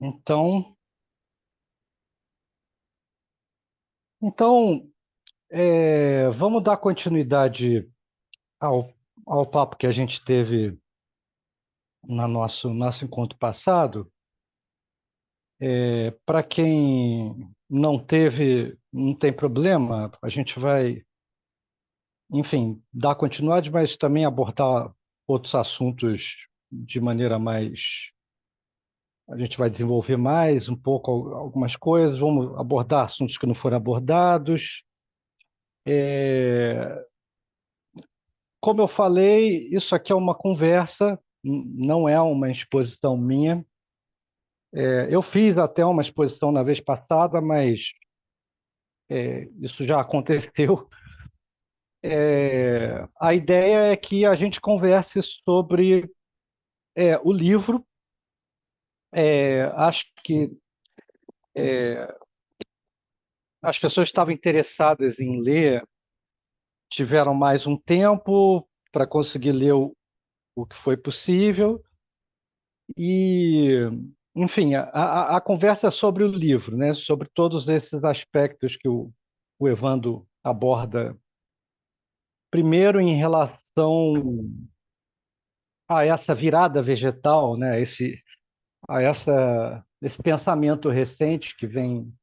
Então, então, vamos dar continuidade ao, ao papo que a gente teve no nosso encontro passado. Para quem não teve, não tem problema, a gente vai, enfim, dar continuidade, mas também abordar outros assuntos de maneira mais. A gente vai desenvolver mais um pouco algumas coisas, vamos abordar assuntos que não foram abordados. É, Como eu falei, isso aqui é uma conversa, não é uma exposição minha. Eu fiz até uma exposição na vez passada, mas isso já aconteceu. A ideia é que a gente converse sobre o livro. Acho que as pessoas estavam interessadas em ler, tiveram mais um tempo para conseguir ler o que foi possível. E, enfim, a conversa é sobre o livro, né? Sobre todos esses aspectos que o Evandro aborda. Primeiro, em relação a essa virada vegetal, né? Esse pensamento recente que vem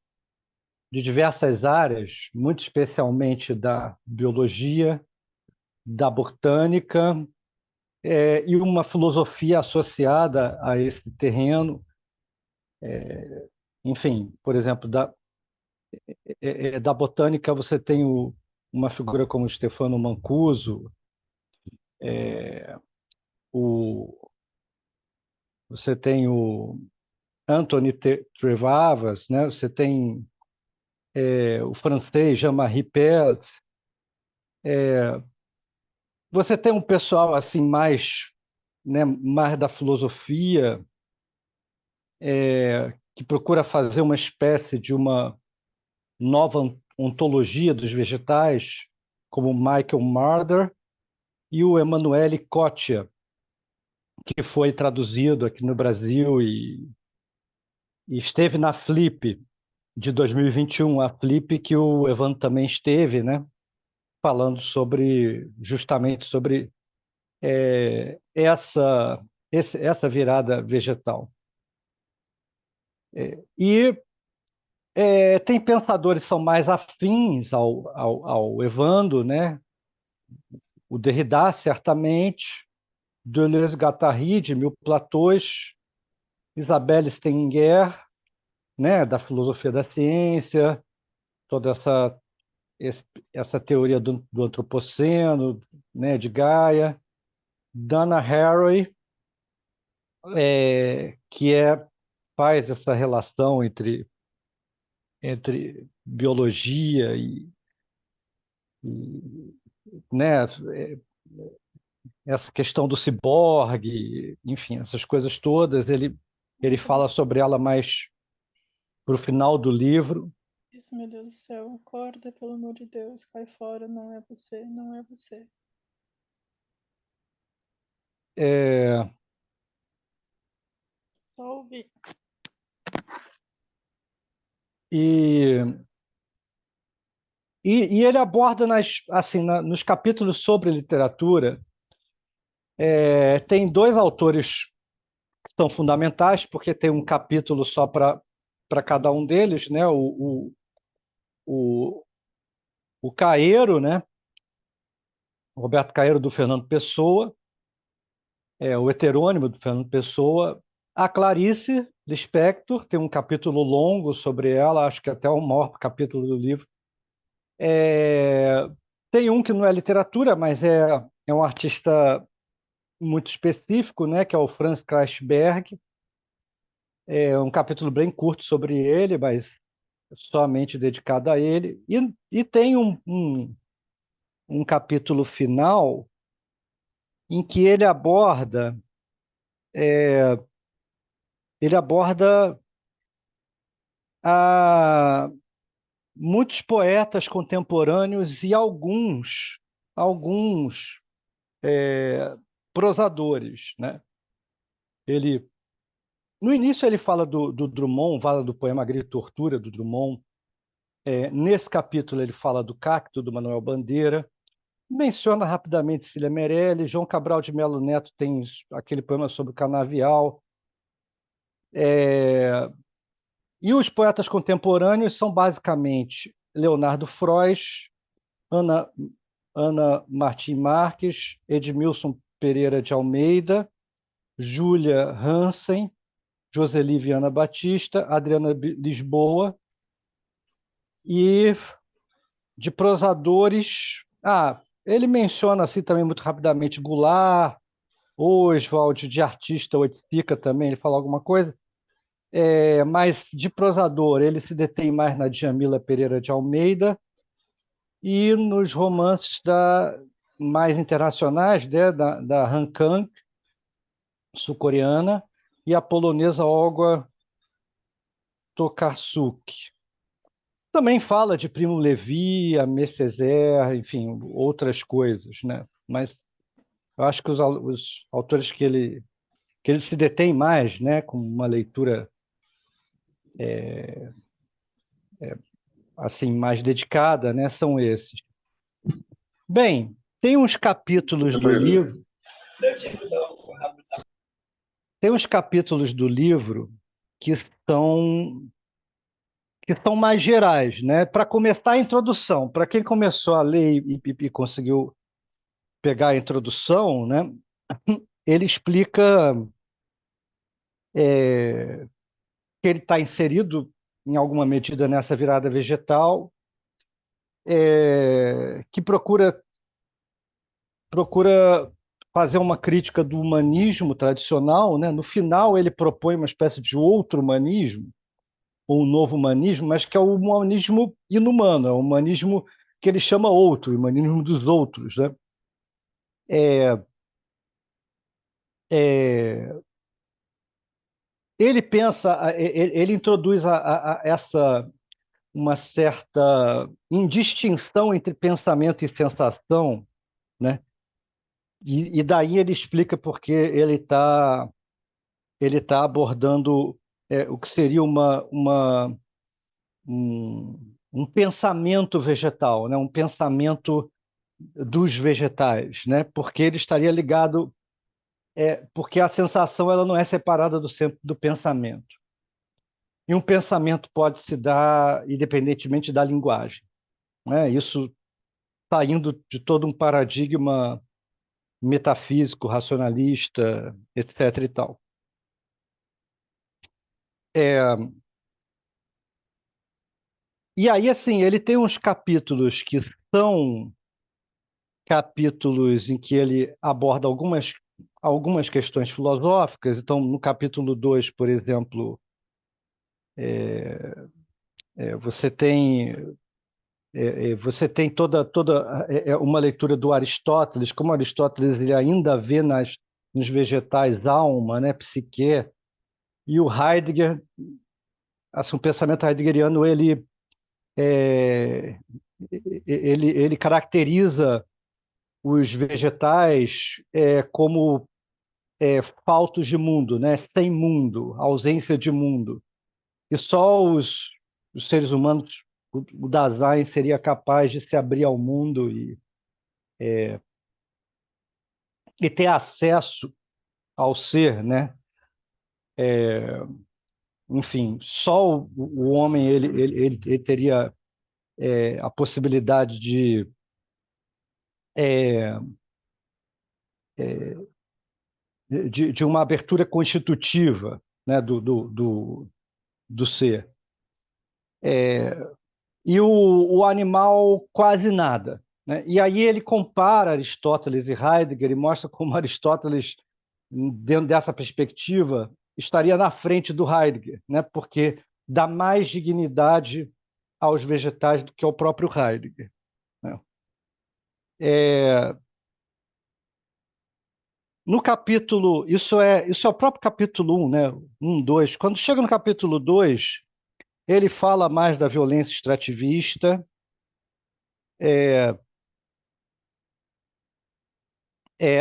de diversas áreas, muito especialmente da biologia, da botânica, e uma filosofia associada a esse terreno. Enfim, por exemplo, da botânica você tem uma figura como Stefano Mancuso, o, você tem o Anthony Trevavas, né? Você tem o francês Jean-Marie Pelt. Você tem um pessoal assim mais, né, mais da filosofia, que procura fazer uma espécie de uma nova ontologia dos vegetais, como Michael Marder e o Emanuele Coccia, que foi traduzido aqui no Brasil e esteve na Flip de 2021, a Flip que o Evandro também esteve, né? Falando justamente sobre essa virada vegetal. E tem pensadores que são mais afins ao Evandro, né? O Derrida, certamente, Deleuze-Guattari, de Mil Platôs, Isabelle Stenger, né? Da filosofia da ciência, toda esse, essa teoria do antropoceno, né? De Gaia, Dana Haraway, que faz essa relação entre biologia e, né, essa questão do ciborgue, enfim, essas coisas todas. Ele Uhum. fala sobre ela mais para o final do livro. Isso, meu Deus do céu. Acorda, pelo amor de Deus. Cai fora. Não é você. Não é você. É, Só ouvi. e, e ele aborda assim, nos capítulos sobre literatura, tem dois autores que são fundamentais, porque tem um capítulo só para cada um deles, né? O, o Caeiro, né? Roberto Caeiro, do Fernando Pessoa, o heterônimo do Fernando Pessoa. A Clarice Lispector tem um capítulo longo sobre ela, acho que até o maior capítulo do livro. É, Tem um que não é literatura, mas é um artista muito específico, né, que é o Franz Kreisberg. É um capítulo bem curto sobre ele, mas somente dedicado a ele. E tem um capítulo final em que ele aborda a muitos poetas contemporâneos e alguns prosadores, né? Ele No início ele fala do Drummond, fala do poema Grito e Tortura, do Drummond. Nesse capítulo ele fala do Cacto, do Manuel Bandeira. Menciona rapidamente Cília Meirelles. João Cabral de Melo Neto tem aquele poema sobre o canavial. E os poetas contemporâneos são basicamente Leonardo Frois, Ana Martim Marques, Edmilson Pereira de Almeida, Júlia Hansen, Joseli Viana Batista, Adriana Lisboa. E de prosadores, ele menciona assim também muito rapidamente Goulart, Oswald, de artista Oiticica também, ele fala alguma coisa. Mas de prosador, ele se detém mais na Djamila Pereira de Almeida e nos romances mais internacionais, né, da Han Kang, sul-coreana, e a polonesa Olga Tokarczuk. Também fala de Primo Levi, Aimé Césaire, enfim, outras coisas, né? Mas eu acho que os autores que ele se detém mais, né, com uma leitura assim mais dedicada, né, são esses. Bem, tem uns capítulos do livro, que são mais gerais, né? Para começar a introdução, para quem começou a ler e conseguiu pegar a introdução, né? Ele explica que ele está inserido em alguma medida nessa virada vegetal, que procura fazer uma crítica do humanismo tradicional, né? No final ele propõe uma espécie de outro humanismo, ou um novo humanismo, mas que é o humanismo inumano, é o humanismo que ele chama outro, o humanismo dos outros, né? Ele pensa, ele introduz essa uma certa indistinção entre pensamento e sensação, né? E daí ele explica porque ele tá abordando o que seria um pensamento vegetal, né? Um pensamento dos vegetais, né? Porque ele estaria ligado, porque a sensação ela não é separada do centro do pensamento. E um pensamento pode se dar independentemente da linguagem, né? Isso saindo de todo um paradigma metafísico, racionalista, etc. e tal. E aí, assim, ele tem uns capítulos que são capítulos em que ele aborda algumas questões filosóficas. Então, no capítulo 2, por exemplo, você tem toda uma leitura do Aristóteles, como Aristóteles ele ainda vê nos vegetais alma, né, psique, e o Heidegger, assim, o pensamento heideggeriano ele caracteriza os vegetais como faltos de mundo, né, sem mundo, ausência de mundo, e só os seres humanos, o Dasein seria capaz de se abrir ao mundo e ter acesso ao ser, né? Enfim, só o homem ele teria a possibilidade é, de uma abertura constitutiva, né, do ser. E o animal quase nada, né? E aí ele compara Aristóteles e Heidegger e mostra como Aristóteles, dentro dessa perspectiva, estaria na frente do Heidegger, né? Porque dá mais dignidade aos vegetais do que ao próprio Heidegger, né? No capítulo, isso é o próprio capítulo 1, né? 1, 2. Quando chega no capítulo 2, ele fala mais da violência extrativista,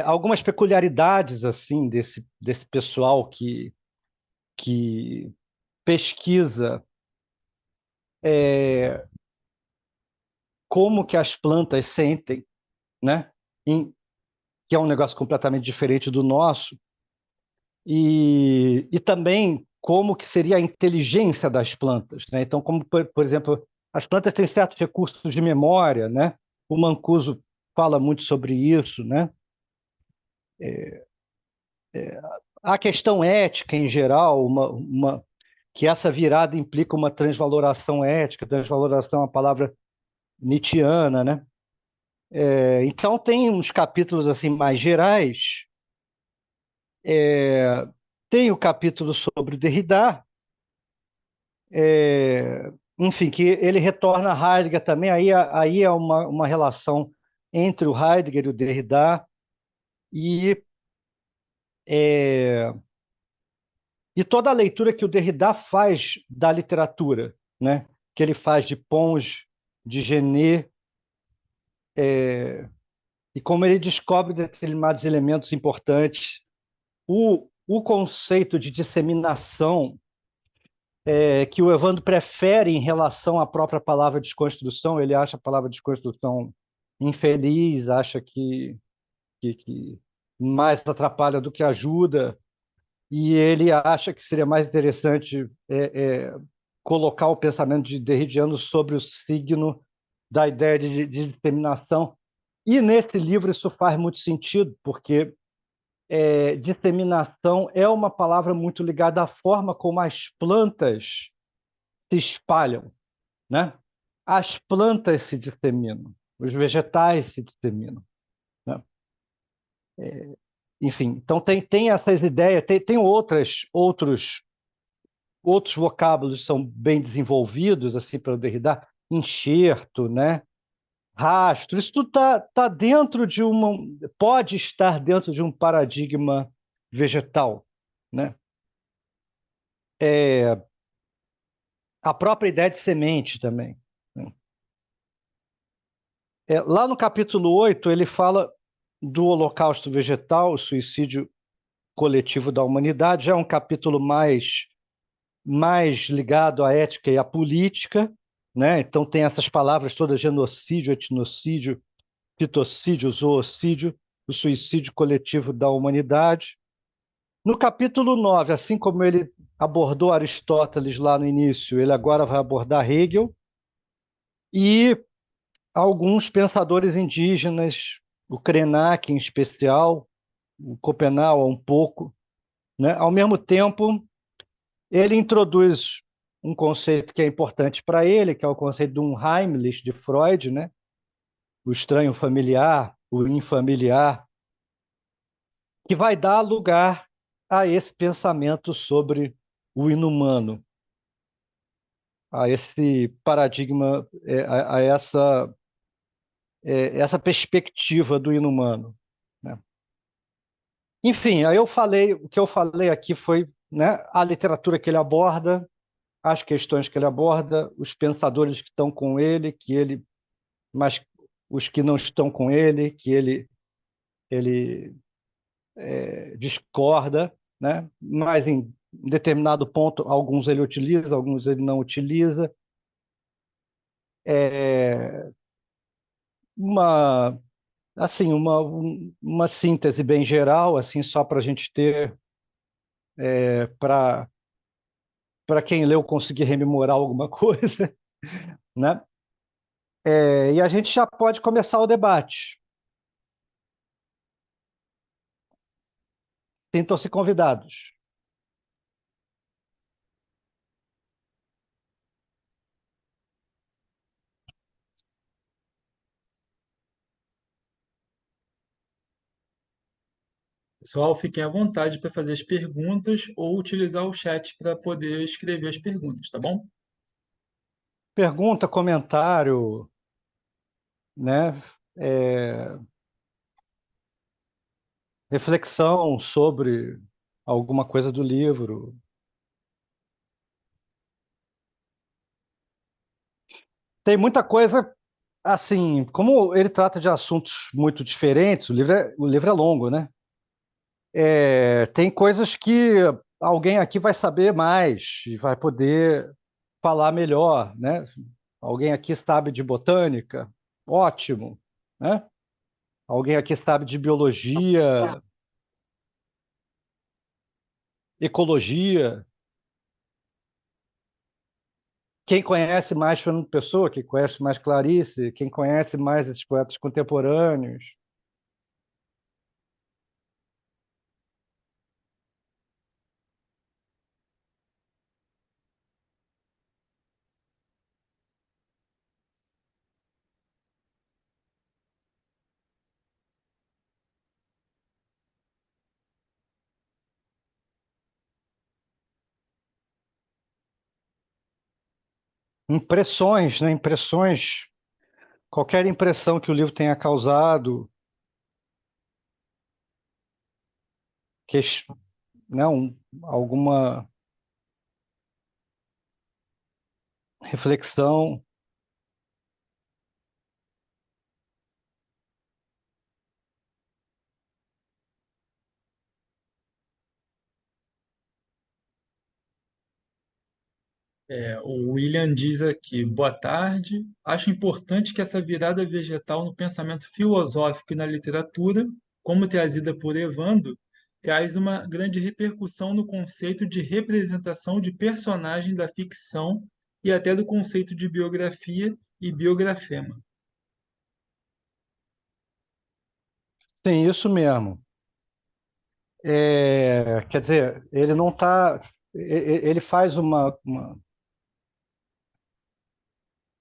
algumas peculiaridades assim desse pessoal que pesquisa como que as plantas sentem, né? Que é um negócio completamente diferente do nosso, e também como que seria a inteligência das plantas, né? Então, como, por exemplo, as plantas têm certos recursos de memória, né? O Mancuso fala muito sobre isso, né? A questão ética em geral, que essa virada implica uma transvaloração ética, transvaloração é uma palavra nietzschiana, né? Então tem uns capítulos assim mais gerais, tem o capítulo sobre o Derrida, enfim, que ele retorna a Heidegger também, aí é uma relação entre o Heidegger e o Derrida, e, é, e toda a leitura que o Derrida faz da literatura, né? Que ele faz de Pons, de Genet, e como ele descobre determinados elementos importantes. O conceito de disseminação que o Evandro prefere em relação à própria palavra desconstrução, ele acha a palavra desconstrução infeliz, acha que mais atrapalha do que ajuda, e ele acha que seria mais interessante colocar o pensamento de Derridiano sobre o signo da ideia de disseminação. E nesse livro isso faz muito sentido, porque disseminação é uma palavra muito ligada à forma como as plantas se espalham, né? As plantas se disseminam, os vegetais se disseminam, né? Enfim, então tem essas ideias, tem outros vocábulos que são bem desenvolvidos assim pelo Derrida, enxerto, né? Rastro, isso tudo tá dentro de pode estar dentro de um paradigma vegetal, né? A própria ideia de semente também, né? Lá no capítulo 8 ele fala do holocausto vegetal, o suicídio coletivo da humanidade. Já é um capítulo mais ligado à ética e à política, né? Então tem essas palavras todas: genocídio, etnocídio, fitocídio, zoocídio, o suicídio coletivo da humanidade. No capítulo 9, assim como ele abordou Aristóteles lá no início, ele agora vai abordar Hegel e alguns pensadores indígenas, o Krenak em especial, o Schopenhauer um pouco, né? Ao mesmo tempo, ele introduz um conceito que é importante para ele, que é o conceito de um Heimlich de Freud, né? O estranho familiar, o infamiliar, que vai dar lugar a esse pensamento sobre o inumano, a esse paradigma, essa perspectiva do inumano, né? Enfim, aí o que eu falei aqui foi, né, a literatura que ele aborda, as questões que ele aborda, os pensadores que estão com ele, mas os que não estão com ele, que ele discorda, né? Mas em determinado ponto, alguns ele utiliza, alguns ele não utiliza. É uma, assim, uma síntese bem geral, assim, só para a gente ter, para quem leu conseguir rememorar alguma coisa, né? E a gente já pode começar o debate. Sintam-se convidados. Pessoal, fiquem à vontade para fazer as perguntas ou utilizar o chat para poder escrever as perguntas, tá bom? Pergunta, comentário, né? É, reflexão sobre alguma coisa do livro. Tem muita coisa, assim, como ele trata de assuntos muito diferentes, o livro é longo, né? Tem coisas que alguém aqui vai saber mais e vai poder falar melhor, né? Alguém aqui sabe de botânica? Ótimo, né? Alguém aqui sabe de biologia, ecologia? Quem conhece mais Fernando Pessoa, quem conhece mais Clarice, quem conhece mais esses poetas contemporâneos? Impressões, né? Impressões, qualquer impressão que o livro tenha causado, que, não, alguma reflexão. O William diz aqui, boa tarde. Acho importante que essa virada vegetal no pensamento filosófico e na literatura, como trazida por Evandro, traz uma grande repercussão no conceito de representação de personagem da ficção e até do conceito de biografia e biografema. Sim, isso mesmo. Quer dizer, ele não está. Ele faz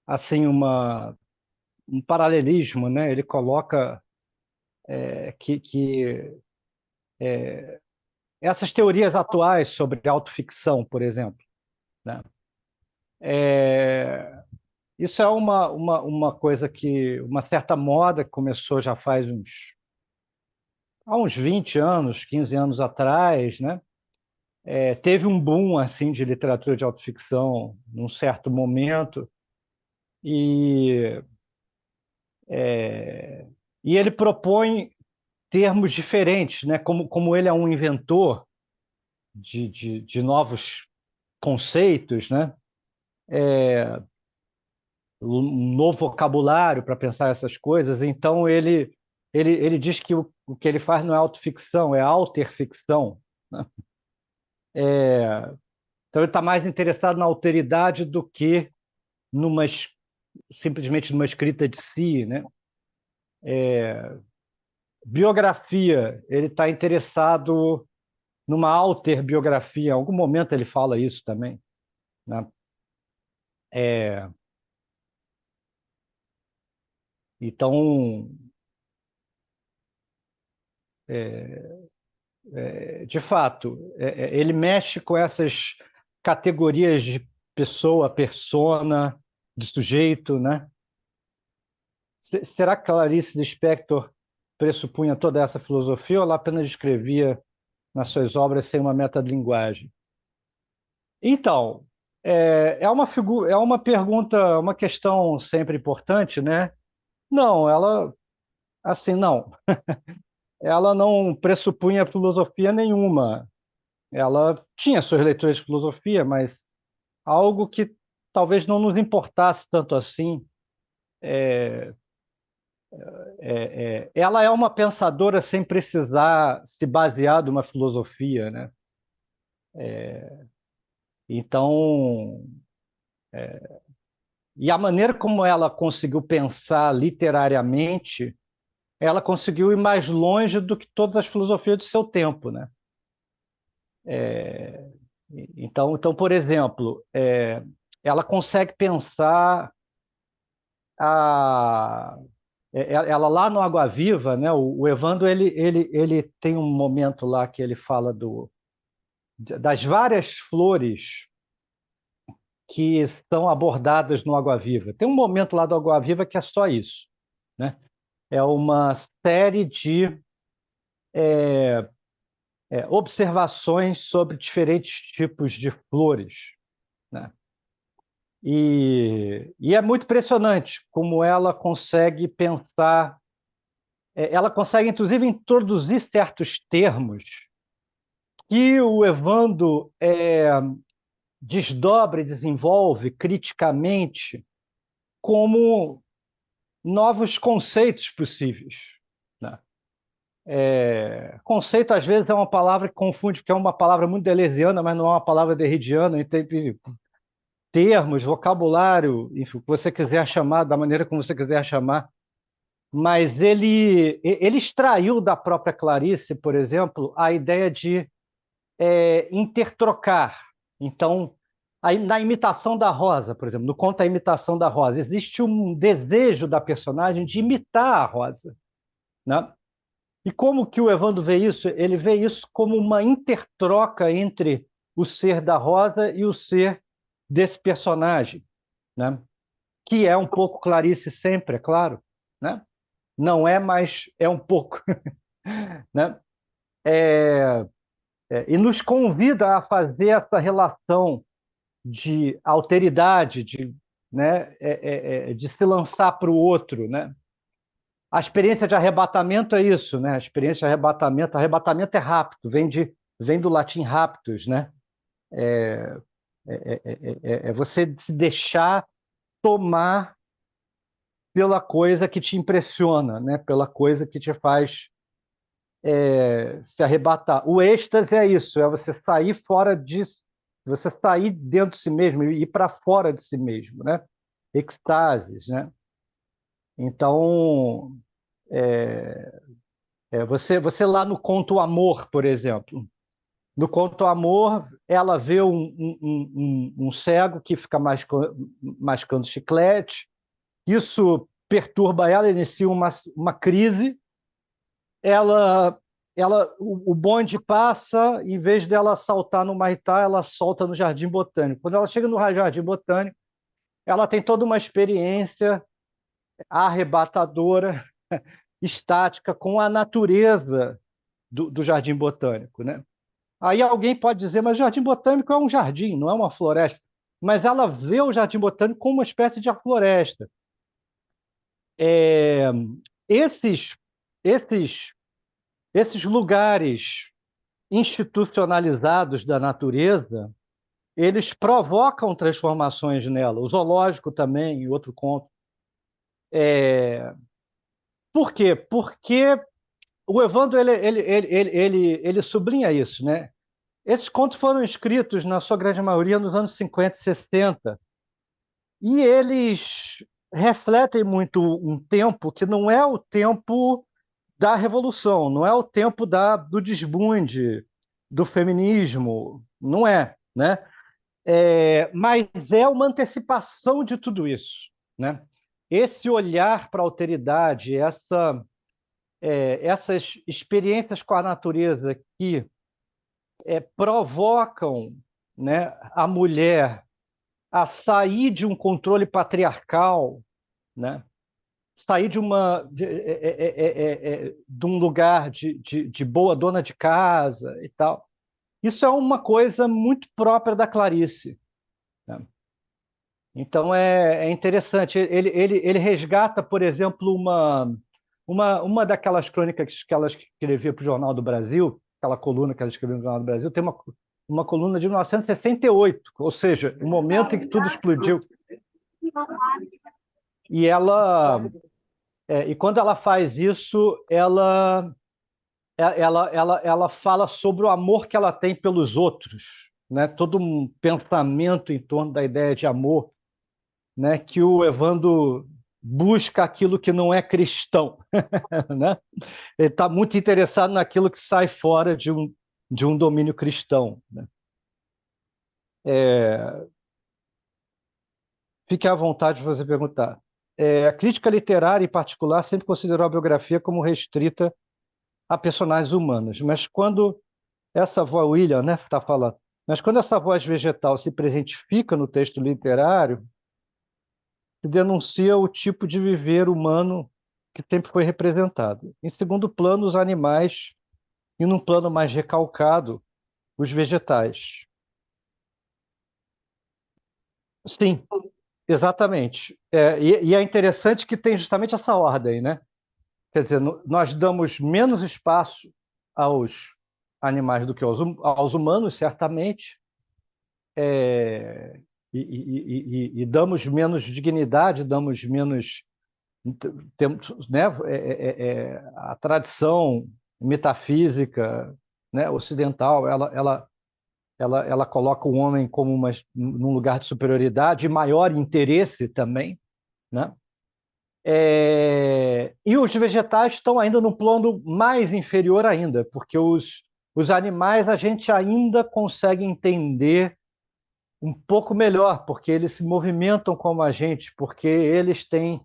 assim, um paralelismo, né? Ele coloca que essas teorias atuais sobre autoficção, por exemplo, né? É, isso é uma coisa que, uma certa moda que começou já faz há uns 20 anos, 15 anos atrás, né? Teve um boom assim de literatura de autoficção num certo momento e, e ele propõe termos diferentes, né? Como ele é um inventor de novos conceitos, né? Um novo vocabulário para pensar essas coisas. Então ele diz que o que ele faz não é autoficção, é alterficção, né? Então ele está mais interessado na alteridade do que numa simplesmente numa escrita de si, né? Biografia, ele está interessado numa alterbiografia. Em algum momento ele fala isso também, né? É, então, de fato, ele mexe com essas categorias de pessoa, persona, de sujeito, né? Será que Clarice Lispector pressupunha toda essa filosofia ou ela apenas escrevia nas suas obras sem uma metalinguagem? Então, é uma pergunta, uma questão sempre importante, né? Não, assim, não. Ela não pressupunha filosofia nenhuma. Ela tinha suas leituras de filosofia, mas algo que talvez não nos importasse tanto assim. Ela é uma pensadora sem precisar se basear numa filosofia, né? Então, e a maneira como ela conseguiu pensar literariamente, ela conseguiu ir mais longe do que todas as filosofias do seu tempo, né? Então, por exemplo, ela consegue pensar a ela lá no Água Viva, né? O Evandro ele tem um momento lá que ele fala das várias flores que estão abordadas no Água Viva. Tem um momento lá do Água Viva que é só isso, né? É uma série de observações sobre diferentes tipos de flores, né? E é muito impressionante como ela consegue pensar, ela consegue inclusive introduzir certos termos que o Evandro desdobra e desenvolve criticamente como novos conceitos possíveis, né? Conceito, às vezes, é uma palavra que confunde, porque é uma palavra muito deleuziana, mas não é uma palavra derridiana, e tem termos, vocabulário, enfim, o que você quiser chamar, da maneira como você quiser chamar, mas ele extraiu da própria Clarice, por exemplo, a ideia de intertrocar. Então, na imitação da Rosa, por exemplo, no conto A Imitação da Rosa, existe um desejo da personagem de imitar a Rosa, né? E como que o Evandro vê isso? Ele vê isso como uma intertroca entre o ser da Rosa e o ser desse personagem, né? Que é um pouco Clarice sempre, é claro, né? Não é, mas é um pouco, né? E nos convida a fazer essa relação de alteridade, né? De se lançar para o outro, né? A experiência de arrebatamento é isso, né? A experiência de arrebatamento é rápido, vem do latim raptus, né? É você se deixar tomar pela coisa que te impressiona, né? Pela coisa que te faz se arrebatar. O êxtase é isso, é você sair fora disso, você sair dentro de si mesmo e ir para fora de si mesmo, né? Ecstases, né? Então, você lá no conto Amor, por exemplo. No conto Amor, ela vê um cego que fica mascando chiclete, isso perturba ela, inicia uma crise, ela, o bonde passa, em vez dela saltar no Maitá, ela solta no Jardim Botânico. Quando ela chega no Jardim Botânico, ela tem toda uma experiência arrebatadora, estática, com a natureza do Jardim Botânico, né? Aí alguém pode dizer, mas o Jardim Botânico é um jardim, não é uma floresta. Mas ela vê o Jardim Botânico como uma espécie de floresta. É, esses, esses, esses lugares institucionalizados da natureza, eles provocam transformações nela. O zoológico também, em outro conto. Por quê? Porque o Evandro ele sublinha isso, né? Esses contos foram escritos, na sua grande maioria, nos anos 50 e 60, e eles refletem muito um tempo que não é o tempo da revolução, não é o tempo do desbunde, do feminismo, não é, né? Mas é uma antecipação de tudo isso, né? Esse olhar para a alteridade, essas experiências com a natureza que provocam, né, a mulher a sair de um controle patriarcal, né, sair de um lugar de boa dona de casa e tal. Isso é uma coisa muito própria da Clarice, né? Então é interessante. Ele resgata, por exemplo, uma daquelas crônicas que ela escrevia para o Jornal do Brasil, aquela coluna que ela escreveu no Jornal do Brasil, tem uma coluna de 1968, ou seja, o momento em que tudo explodiu. E e quando ela faz isso, ela fala sobre o amor que ela tem pelos outros, né? Todo um pensamento em torno da ideia de amor, né? Que o Evandro busca aquilo que não é cristão, né? Ele está muito interessado naquilo que sai fora de um domínio cristão, né? Fique à vontade de você perguntar. A crítica literária, em particular, sempre considerou a biografia como restrita a personagens humanas, mas quando essa voz, William, né, está falando, mas quando essa voz vegetal se presentifica no texto literário, se denuncia o tipo de viver humano que sempre foi representado. Em segundo plano, os animais, e num plano mais recalcado, os vegetais. Sim, exatamente. E é interessante que tem justamente essa ordem, né? Quer dizer, nós damos menos espaço aos animais do que aos humanos, certamente, e damos menos dignidade, damos menos. Temos, né, a tradição metafísica, né, ocidental, ela coloca o homem como num lugar de superioridade e maior interesse também, né? E os vegetais estão ainda no plano mais inferior ainda, porque os animais a gente ainda consegue entender um pouco melhor, porque eles se movimentam como a gente, porque eles têm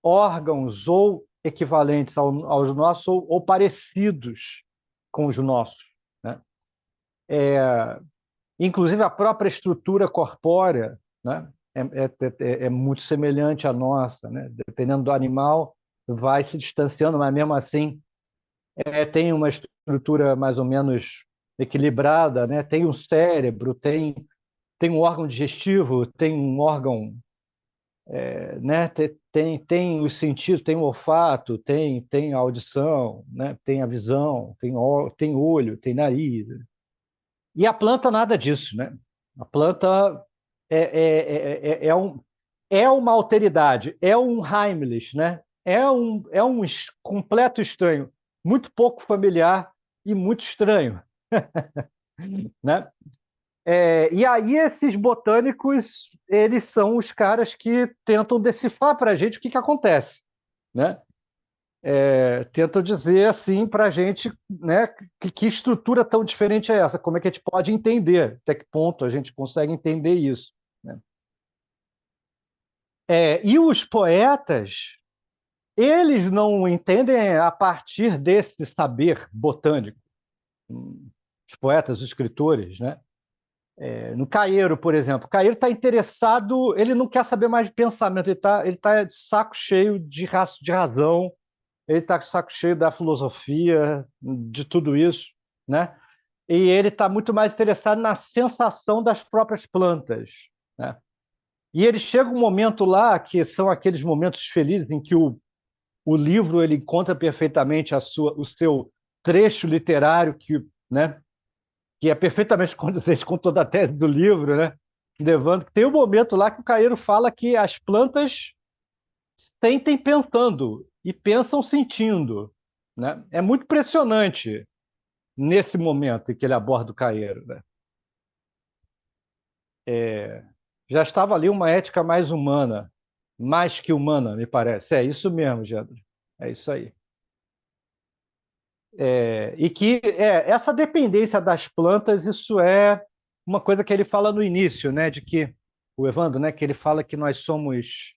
órgãos ou equivalentes aos nossos ou parecidos com os nossos, né? Inclusive a própria estrutura corpórea, né? É muito semelhante à nossa, né? Dependendo do animal, vai se distanciando, mas mesmo assim tem uma estrutura mais ou menos equilibrada, né? Tem um cérebro, tem um órgão digestivo, tem um órgão, né? Tem os sentidos, tem o olfato, tem a audição, né? Tem a visão, tem olho, tem nariz. E a planta nada disso, né? A planta é uma alteridade, é um Heimlich, né? É um completo estranho, muito pouco familiar e muito estranho, né? E aí esses botânicos, eles são os caras que tentam decifrar para a gente o que acontece, né? Tentam dizer assim para a gente, né, que estrutura tão diferente é essa, como é que a gente pode entender, até que ponto a gente consegue entender isso, né? E os poetas, eles não entendem a partir desse saber botânico. Os poetas, os escritores, né? No Caeiro, por exemplo. O Caeiro está interessado, ele não quer saber mais de pensamento, ele tá de saco cheio de razão, ele está de saco cheio da filosofia, de tudo isso, né? E ele está muito mais interessado na sensação das próprias plantas, né? E ele chega um momento lá, que são aqueles momentos felizes em que o livro ele encontra perfeitamente o seu trecho literário, né, que é perfeitamente condizente com toda a tese do livro, né? Levando que tem um momento lá que o Caeiro fala que as plantas sentem pensando e pensam sentindo, né? É muito impressionante nesse momento em que ele aborda o Caeiro, né? Já estava ali uma ética mais que humana, me parece. É isso mesmo, Gedro. É isso aí. E que essa dependência das plantas, isso é uma coisa que ele fala no início, né? De que o Evandro, né? Que ele fala que nós somos,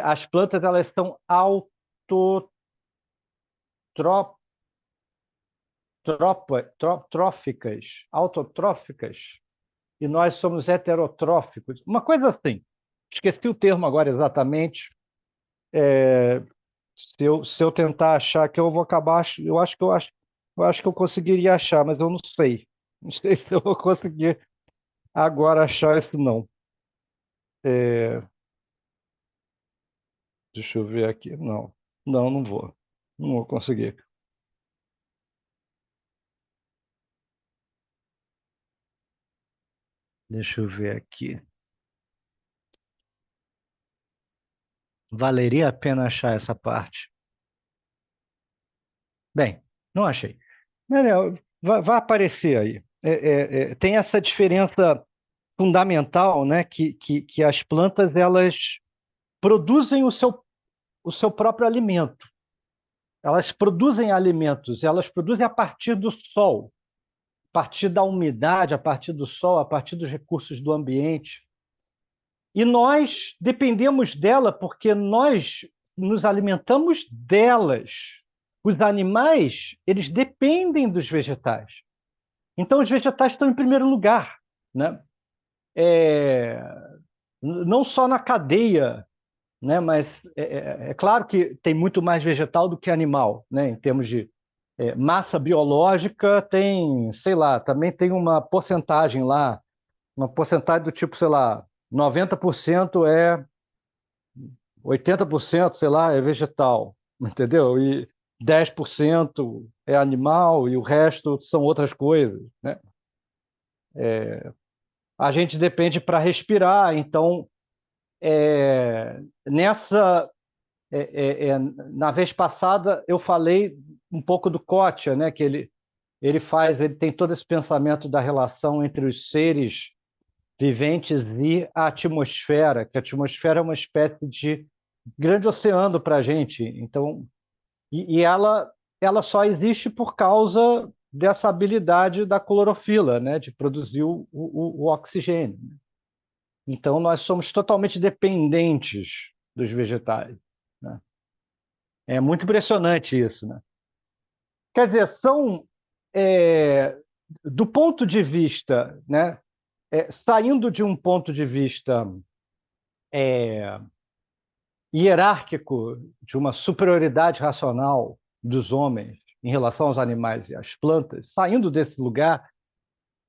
as plantas elas são autotróficas, e nós somos heterotróficos. Uma coisa assim. Esqueci o termo agora exatamente. Se eu tentar achar que eu vou acabar, eu acho que eu conseguiria achar, mas eu não sei. Não sei se eu vou conseguir agora achar isso não. Deixa eu ver aqui. Não, não, não vou. Não vou conseguir. Deixa eu ver aqui. Valeria a pena achar essa parte. Bem, não achei. Não, vai aparecer aí. Tem essa diferença fundamental, né? Que as plantas elas produzem o seu próprio alimento. Elas produzem alimentos, elas produzem a partir do sol, a partir da umidade, a partir do sol, a partir dos recursos do ambiente. E nós dependemos dela porque nós nos alimentamos delas. Os animais, eles dependem dos vegetais. Então, os vegetais estão em primeiro lugar, né? Não só na cadeia, né? Mas é claro que tem muito mais vegetal do que animal, né? Em termos de massa biológica, tem, sei lá, também tem uma porcentagem lá, uma porcentagem do tipo, sei lá, 90% 80%, sei lá, é vegetal, entendeu? E 10% é animal e o resto são outras coisas, né? A gente depende para respirar, então nessa na vez passada eu falei um pouco do Kotia, né? Que ele tem todo esse pensamento da relação entre os seres viventes e a atmosfera, que a atmosfera é uma espécie de grande oceano para a gente. Então, ela só existe por causa dessa habilidade da clorofila, né, de produzir o oxigênio. Então, nós somos totalmente dependentes dos vegetais, né? É muito impressionante isso, né? Quer dizer, é, do ponto de vista, né, saindo de um ponto de vista hierárquico, de uma superioridade racional dos homens em relação aos animais e às plantas, saindo desse lugar,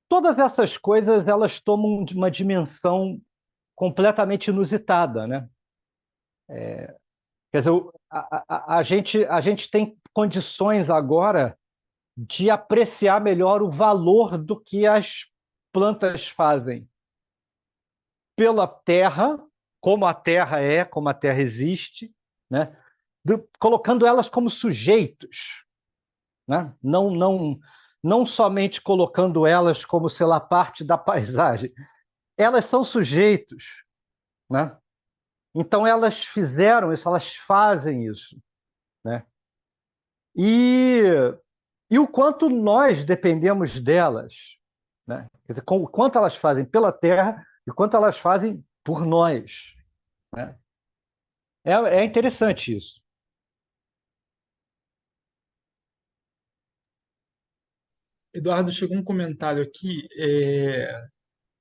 todas essas coisas elas tomam uma dimensão completamente inusitada, né? Quer dizer, a gente tem condições agora de apreciar melhor o valor do que as plantas fazem pela terra, como a terra existe, né? Colocando elas como sujeitos, né? Não somente colocando elas como, sei lá, parte da paisagem. Elas são sujeitos, né? Então elas fizeram isso, elas fazem isso, né? E, e o quanto nós dependemos delas, né? Quer dizer, o quanto elas fazem pela terra e o quanto elas fazem por nós, né? É interessante isso. Eduardo, chegou um comentário aqui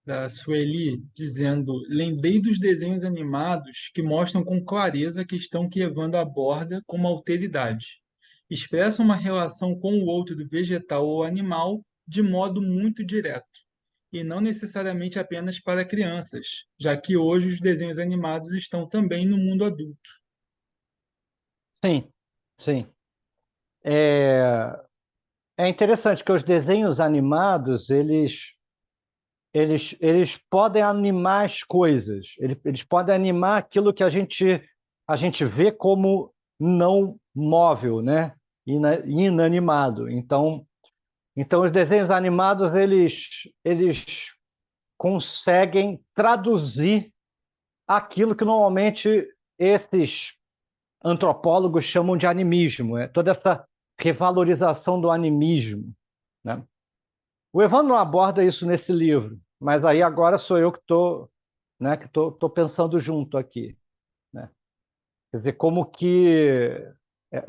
da Sueli dizendo: lembrei dos desenhos animados que mostram com clareza a questão que Evandro aborda como alteridade. Expressam uma relação com o outro vegetal ou animal de modo muito direto, e não necessariamente apenas para crianças, já que hoje os desenhos animados estão também no mundo adulto. Sim, sim. É, é interessante que os desenhos animados, eles podem animar as coisas, eles podem animar aquilo que a gente vê como não móvel, né? Inanimado. Então os desenhos animados, eles conseguem traduzir aquilo que normalmente esses antropólogos chamam de animismo, toda essa revalorização do animismo, né? O Evandro não aborda isso nesse livro, mas aí agora sou eu que estou, né, que tô pensando junto aqui, né? Quer dizer, como que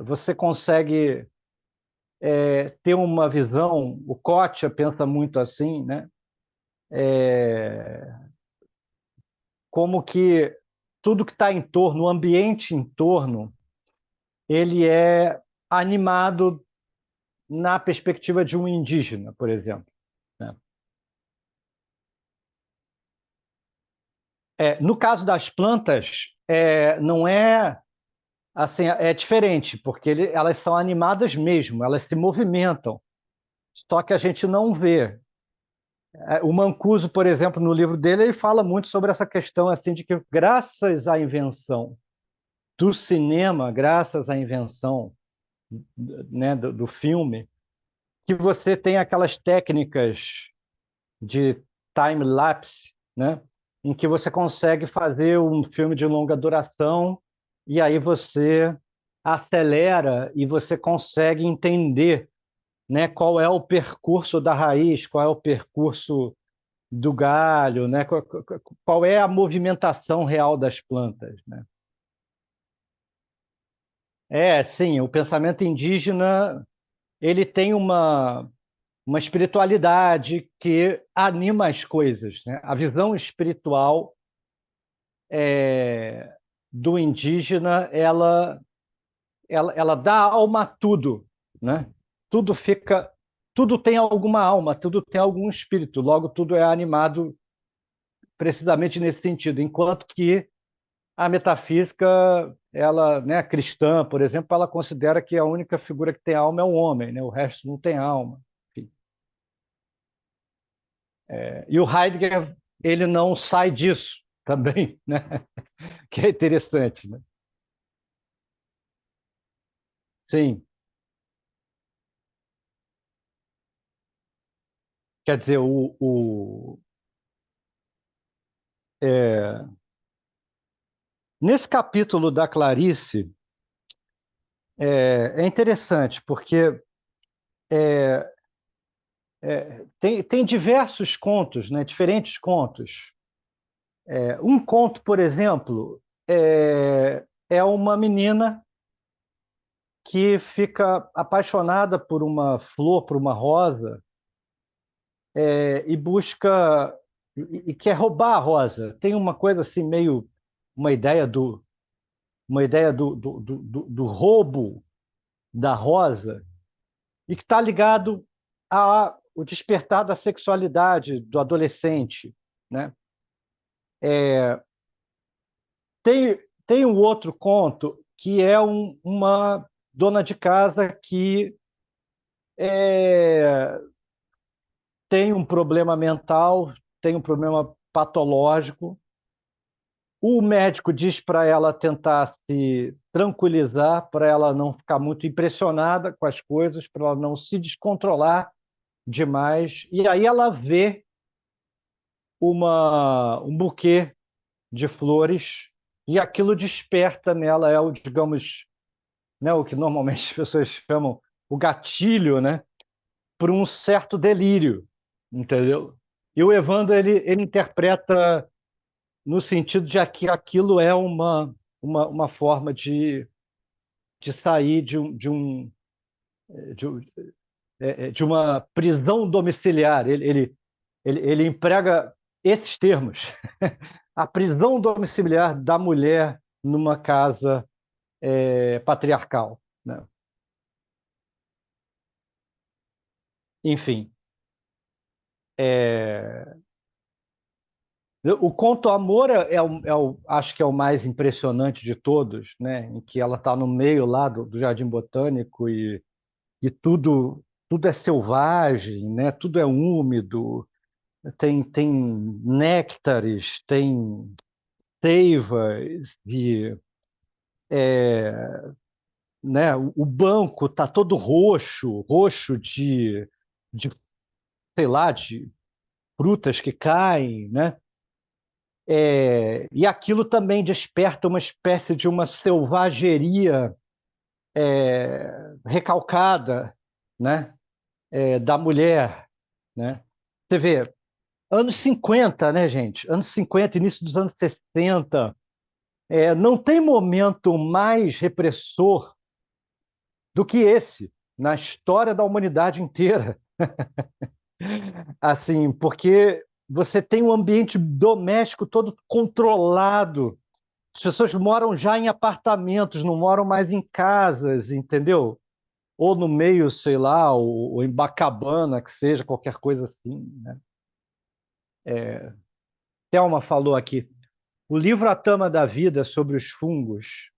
você consegue ter uma visão, o Kotia pensa muito assim, né? Como que tudo que está em torno, o ambiente em torno, ele é animado na perspectiva de um indígena, por exemplo, né? No caso das plantas, não é assim, é diferente, porque elas são animadas mesmo, elas se movimentam, só que a gente não vê. O Mancuso, por exemplo, no livro dele, ele fala muito sobre essa questão assim de que graças à invenção do cinema, graças à invenção, né, do filme, que você tem aquelas técnicas de time-lapse, né, em que você consegue fazer um filme de longa duração e aí você acelera e você consegue entender, né, qual é o percurso da raiz, qual é o percurso do galho, né, qual é a movimentação real das plantas, né? Sim, o pensamento indígena ele tem uma espiritualidade que anima as coisas, né? A visão espiritual do indígena, ela dá alma a tudo, né? Tudo fica, tudo tem alguma alma, tudo tem algum espírito, logo tudo é animado precisamente nesse sentido, enquanto que a metafísica ela, né, cristã, por exemplo, ela considera que a única figura que tem alma é o homem, né? O resto não tem alma. Enfim. E o Heidegger, ele não sai disso também, né? Que é interessante, né? Sim, quer dizer, nesse capítulo da Clarice, é interessante, porque tem diversos contos, né? Diferentes contos. Um conto, por exemplo, é uma menina que fica apaixonada por uma flor, por uma rosa, e busca e quer roubar a rosa. Tem uma coisa assim meio uma ideia do uma ideia do roubo da rosa e que está ligado ao despertar da sexualidade do adolescente, né? Tem um outro conto que é uma dona de casa que é, tem um problema mental, tem um problema patológico. O médico diz para ela tentar se tranquilizar, para ela não ficar muito impressionada com as coisas, para ela não se descontrolar demais. E aí ela vê um buquê de flores e aquilo desperta nela, digamos, né, o que normalmente as pessoas chamam o gatilho, né, por um certo delírio, entendeu? E o Evandro ele interpreta no sentido de que aquilo é uma forma de sair de, um- de uma prisão domiciliar. Ele emprega esses termos. A prisão domiciliar da mulher numa casa patriarcal, né? Enfim, o conto Amor acho que é o mais impressionante de todos, né? Em que ela está no meio lá do Jardim Botânico e tudo é selvagem, né? Tudo é úmido, tem néctares, tem seivas e né? O banco está todo roxo, roxo de sei lá, de frutas que caem, né? E aquilo também desperta uma espécie de uma selvageria recalcada, né? Da mulher, né? Você vê, anos 50, né, gente? Anos 50, início dos anos 60, não tem momento mais repressor do que esse na história da humanidade inteira. Assim, porque você tem um ambiente doméstico todo controlado. As pessoas moram já em apartamentos, não moram mais em casas, entendeu? Ou no meio, sei lá, ou em Bacabana, que seja, qualquer coisa assim, né? Thelma falou aqui. O livro A Tama da Vida sobre os fungos,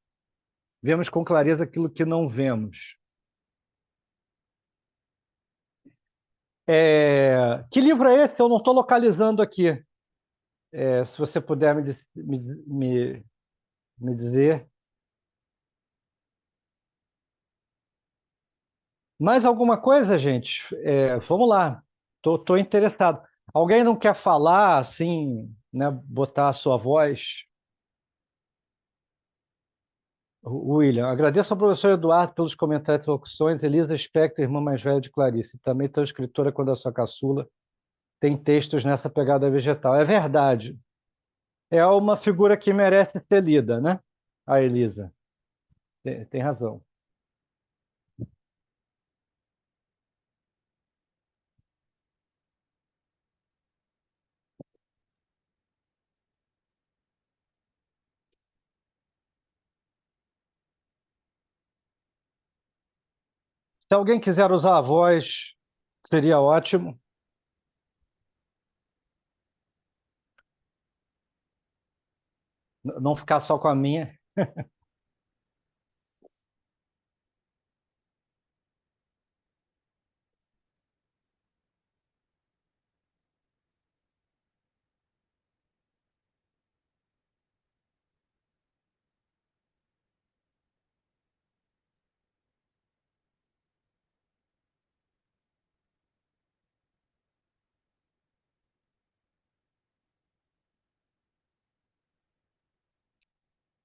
vemos com clareza aquilo que não vemos. Que livro é esse? Eu não estou localizando aqui. Se você puder me dizer. Mais alguma coisa, gente? Vamos lá. Tô interessado. Alguém não quer falar, assim, né? Botar a sua voz? William, agradeço ao professor Eduardo pelos comentários e locuções. Elisa Spector, irmã mais velha de Clarice, também tão escritora quando a sua caçula, tem textos nessa pegada vegetal. É verdade. É uma figura que merece ser lida, né? A Elisa. Tem razão. Se alguém quiser usar a voz, seria ótimo. Não ficar só com a minha.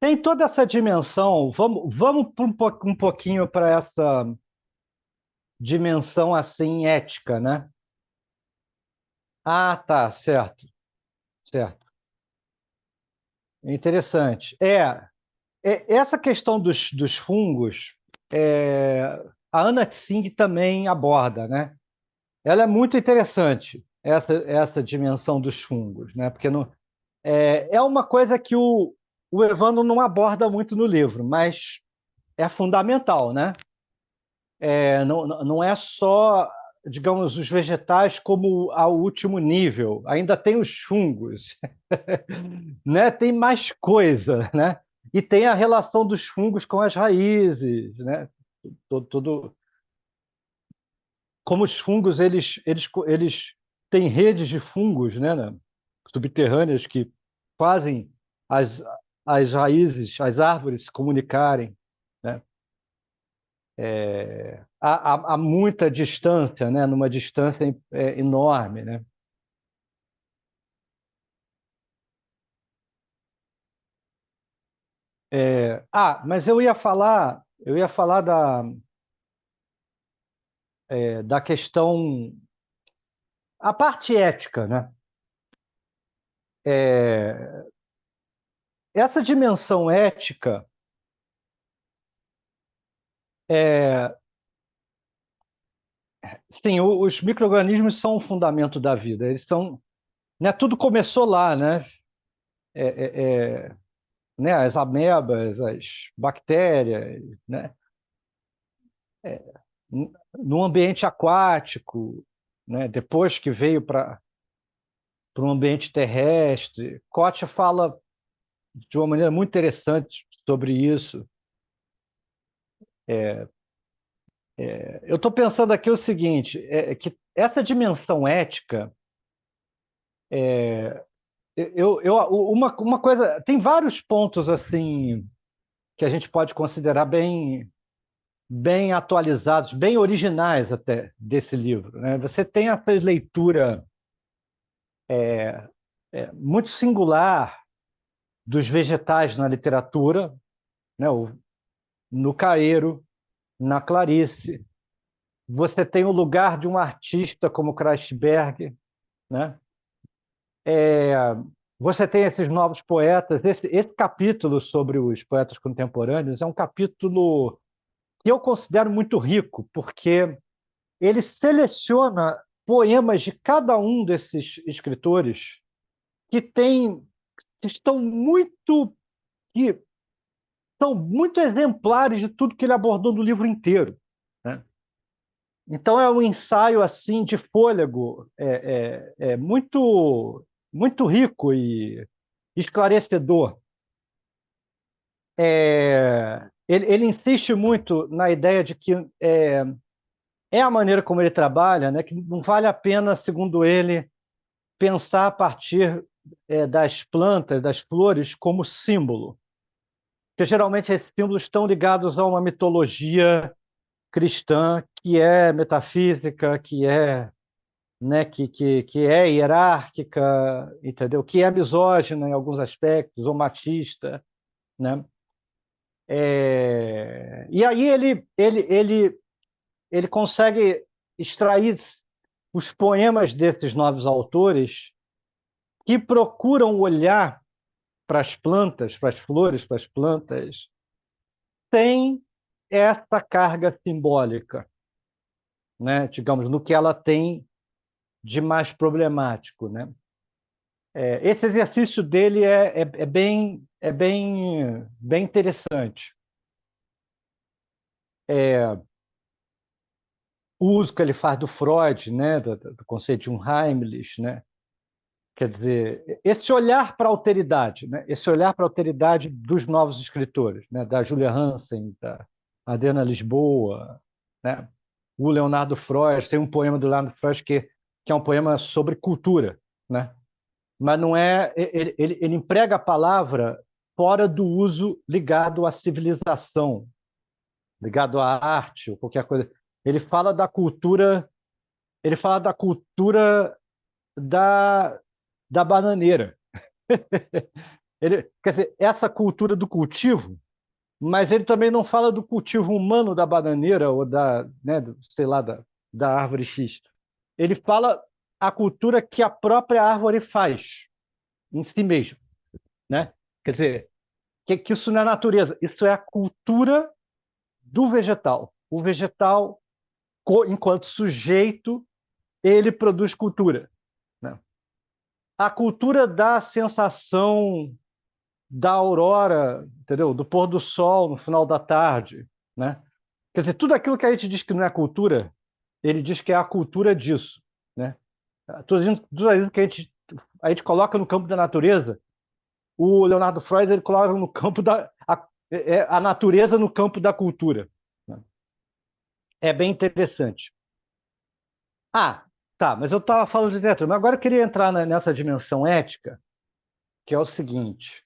tem toda essa dimensão. Vamos um pouquinho para essa dimensão assim ética, né? Ah, tá, certo, certo. Interessante. Essa questão dos fungos, é, a Anna Tsing também aborda, né? Ela é muito interessante, essa dimensão dos fungos, né? Porque não, é uma coisa que o Evandro não aborda muito no livro, mas é fundamental, né? Não é só, digamos, os vegetais como ao último nível, ainda tem os fungos, né? Tem mais coisa, né? E tem a relação dos fungos com as raízes, né? Todo, como os fungos eles têm redes de fungos, né, subterrâneas que fazem as, as raízes, as árvores se comunicarem, né? Há muita distância, né, numa distância enorme, né? Mas eu ia falar da questão, a parte ética, né? É, essa dimensão ética, é, sim, os micro-organismos são o fundamento da vida. Eles são, né, tudo começou lá, né? É, né? As amebas, as bactérias, né? No ambiente aquático, né? Depois que veio para um ambiente terrestre. Koch fala de uma maneira muito interessante sobre isso. Eu estou pensando aqui o seguinte, que essa dimensão ética, uma coisa, tem vários pontos assim que a gente pode considerar bem atualizados, bem originais até desse livro, né? Você tem essa leitura muito singular dos vegetais na literatura, né? No Caeiro, na Clarice. Você tem o lugar de um artista como Kreisberg, né? Você tem esses novos poetas. Esse capítulo sobre os poetas contemporâneos é um capítulo que eu considero muito rico, porque ele seleciona poemas de cada um desses escritores que tem, que que são muito exemplares de tudo que ele abordou no livro inteiro, né? Então é um ensaio assim de fôlego, muito rico e esclarecedor. Ele insiste muito na ideia de que é a maneira como ele trabalha, né, que não vale a pena, segundo ele, pensar a partir das plantas, das flores, como símbolo. Porque geralmente esses símbolos estão ligados a uma mitologia cristã que é metafísica, que é, né, que é hierárquica, entendeu? Que é misógina em alguns aspectos, ou machista, né? E aí ele consegue extrair os poemas desses novos autores que procuram olhar para as plantas, para as flores, para as plantas, sem essa carga simbólica, né? Digamos, no que ela tem de mais problemático, né? Esse exercício dele bem interessante. O uso que ele faz do Freud, né? Do conceito de um Heimlich, né? Quer dizer, esse olhar para a alteridade, né? Esse olhar para a alteridade dos novos escritores, né? Da Julia Hansen, da Adriana Lisboa, né? O Leonardo Freud, tem um poema do Leonardo Freud que é um poema sobre cultura, né? Mas não é. Ele emprega a palavra fora do uso ligado à civilização, ligado à arte ou qualquer coisa. Ele fala da cultura, ele fala da cultura da, da bananeira. Quer dizer, essa cultura do cultivo, mas ele também não fala do cultivo humano da bananeira ou da, né, sei lá, da árvore X. Ele fala a cultura que a própria árvore faz em si mesma, né? Quer dizer, que isso não é natureza, isso é a cultura do vegetal. O vegetal, enquanto sujeito, ele produz cultura, né? A cultura da sensação da aurora, entendeu? Do pôr do sol no final da tarde, né? Quer dizer, tudo aquilo que a gente diz que não é cultura, ele diz que é a cultura disso, né? Tudo aquilo que a gente coloca no campo da natureza, o Leonardo Freud ele coloca no campo a natureza no campo da cultura, né? É bem interessante. Ah, tá, mas eu estava falando de literatura, mas agora eu queria entrar nessa dimensão ética, que é o seguinte.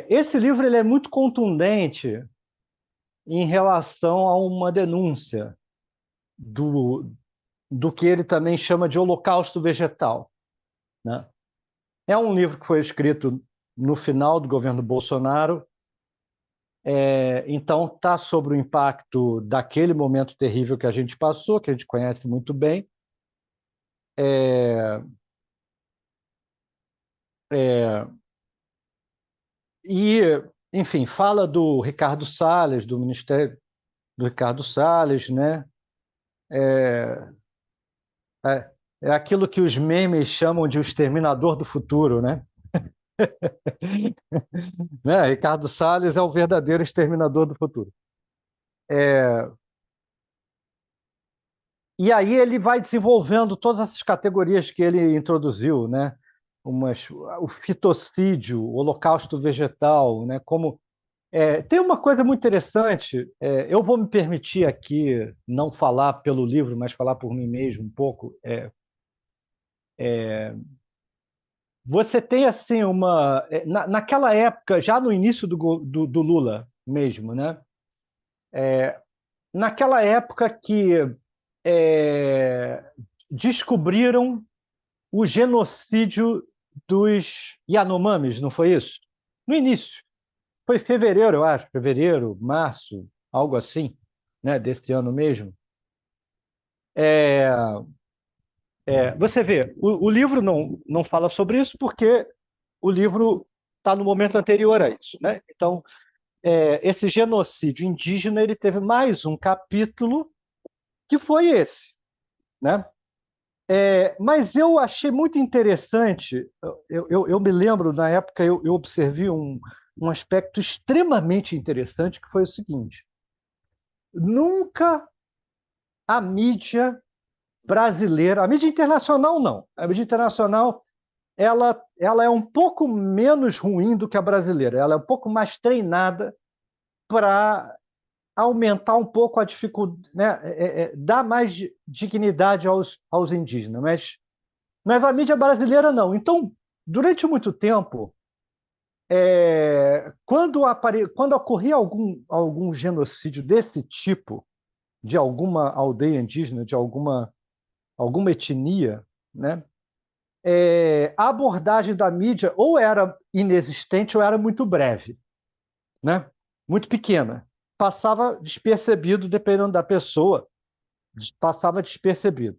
Esse livro ele é muito contundente em relação a uma denúncia do que ele também chama de holocausto vegetal, né? É um livro que foi escrito no final do governo Bolsonaro, então está sobre o impacto daquele momento terrível que a gente passou, que a gente conhece muito bem. É, é, e, enfim, fala do Ricardo Salles, do Ministério do Ricardo Salles, né? É, é, é aquilo que os memes chamam de o exterminador do futuro, né? Né? Ricardo Salles é o verdadeiro exterminador do futuro. E aí ele vai desenvolvendo todas essas categorias que ele introduziu, né? O fitocídio, o holocausto vegetal, né? Tem uma coisa muito interessante. Eu vou me permitir aqui não falar pelo livro, mas falar por mim mesmo um pouco. Você tem assim naquela época, já no início do Lula mesmo, né? Naquela época que é, descobriram o genocídio dos Yanomamis, não foi isso? No início. Foi fevereiro, eu acho, fevereiro, março, algo assim, né, desse ano mesmo. É, Você vê, o livro não fala sobre isso porque o livro está no momento anterior a isso, né? Então, esse genocídio indígena ele teve mais um capítulo que foi esse, né? Mas eu achei muito interessante, eu me lembro, na época, eu observei um aspecto extremamente interessante, que foi o seguinte: nunca a mídia brasileira, a mídia internacional não, a mídia internacional ela é um pouco menos ruim do que a brasileira, ela é um pouco mais treinada para aumentar um pouco a dificuldade, né? Dar mais dignidade aos indígenas, mas a mídia brasileira não. Então, durante muito tempo, quando ocorria algum genocídio desse tipo, de alguma aldeia indígena, de alguma etnia, né, a abordagem da mídia ou era inexistente ou era muito breve, né, muito pequena. Passava despercebido, dependendo da pessoa, passava despercebido.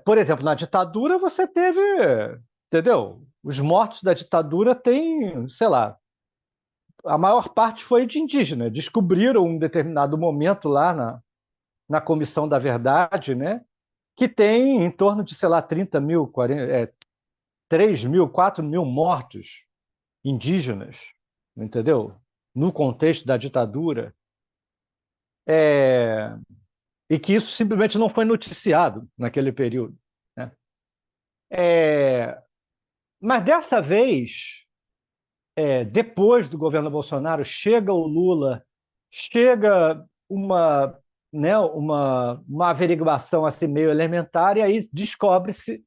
Por exemplo, na ditadura você teve, entendeu? Os mortos da ditadura têm, sei lá, a maior parte foi de indígena. Descobriram um determinado momento lá na Comissão da Verdade, né? Que tem em torno de, sei lá, 30 mil, 3 mil, 4 mil mortos indígenas, entendeu? No contexto da ditadura. E que isso simplesmente não foi noticiado naquele período, né? Mas dessa vez, depois do governo Bolsonaro, chega o Lula, chega uma averiguação assim meio elementar, e aí descobre-se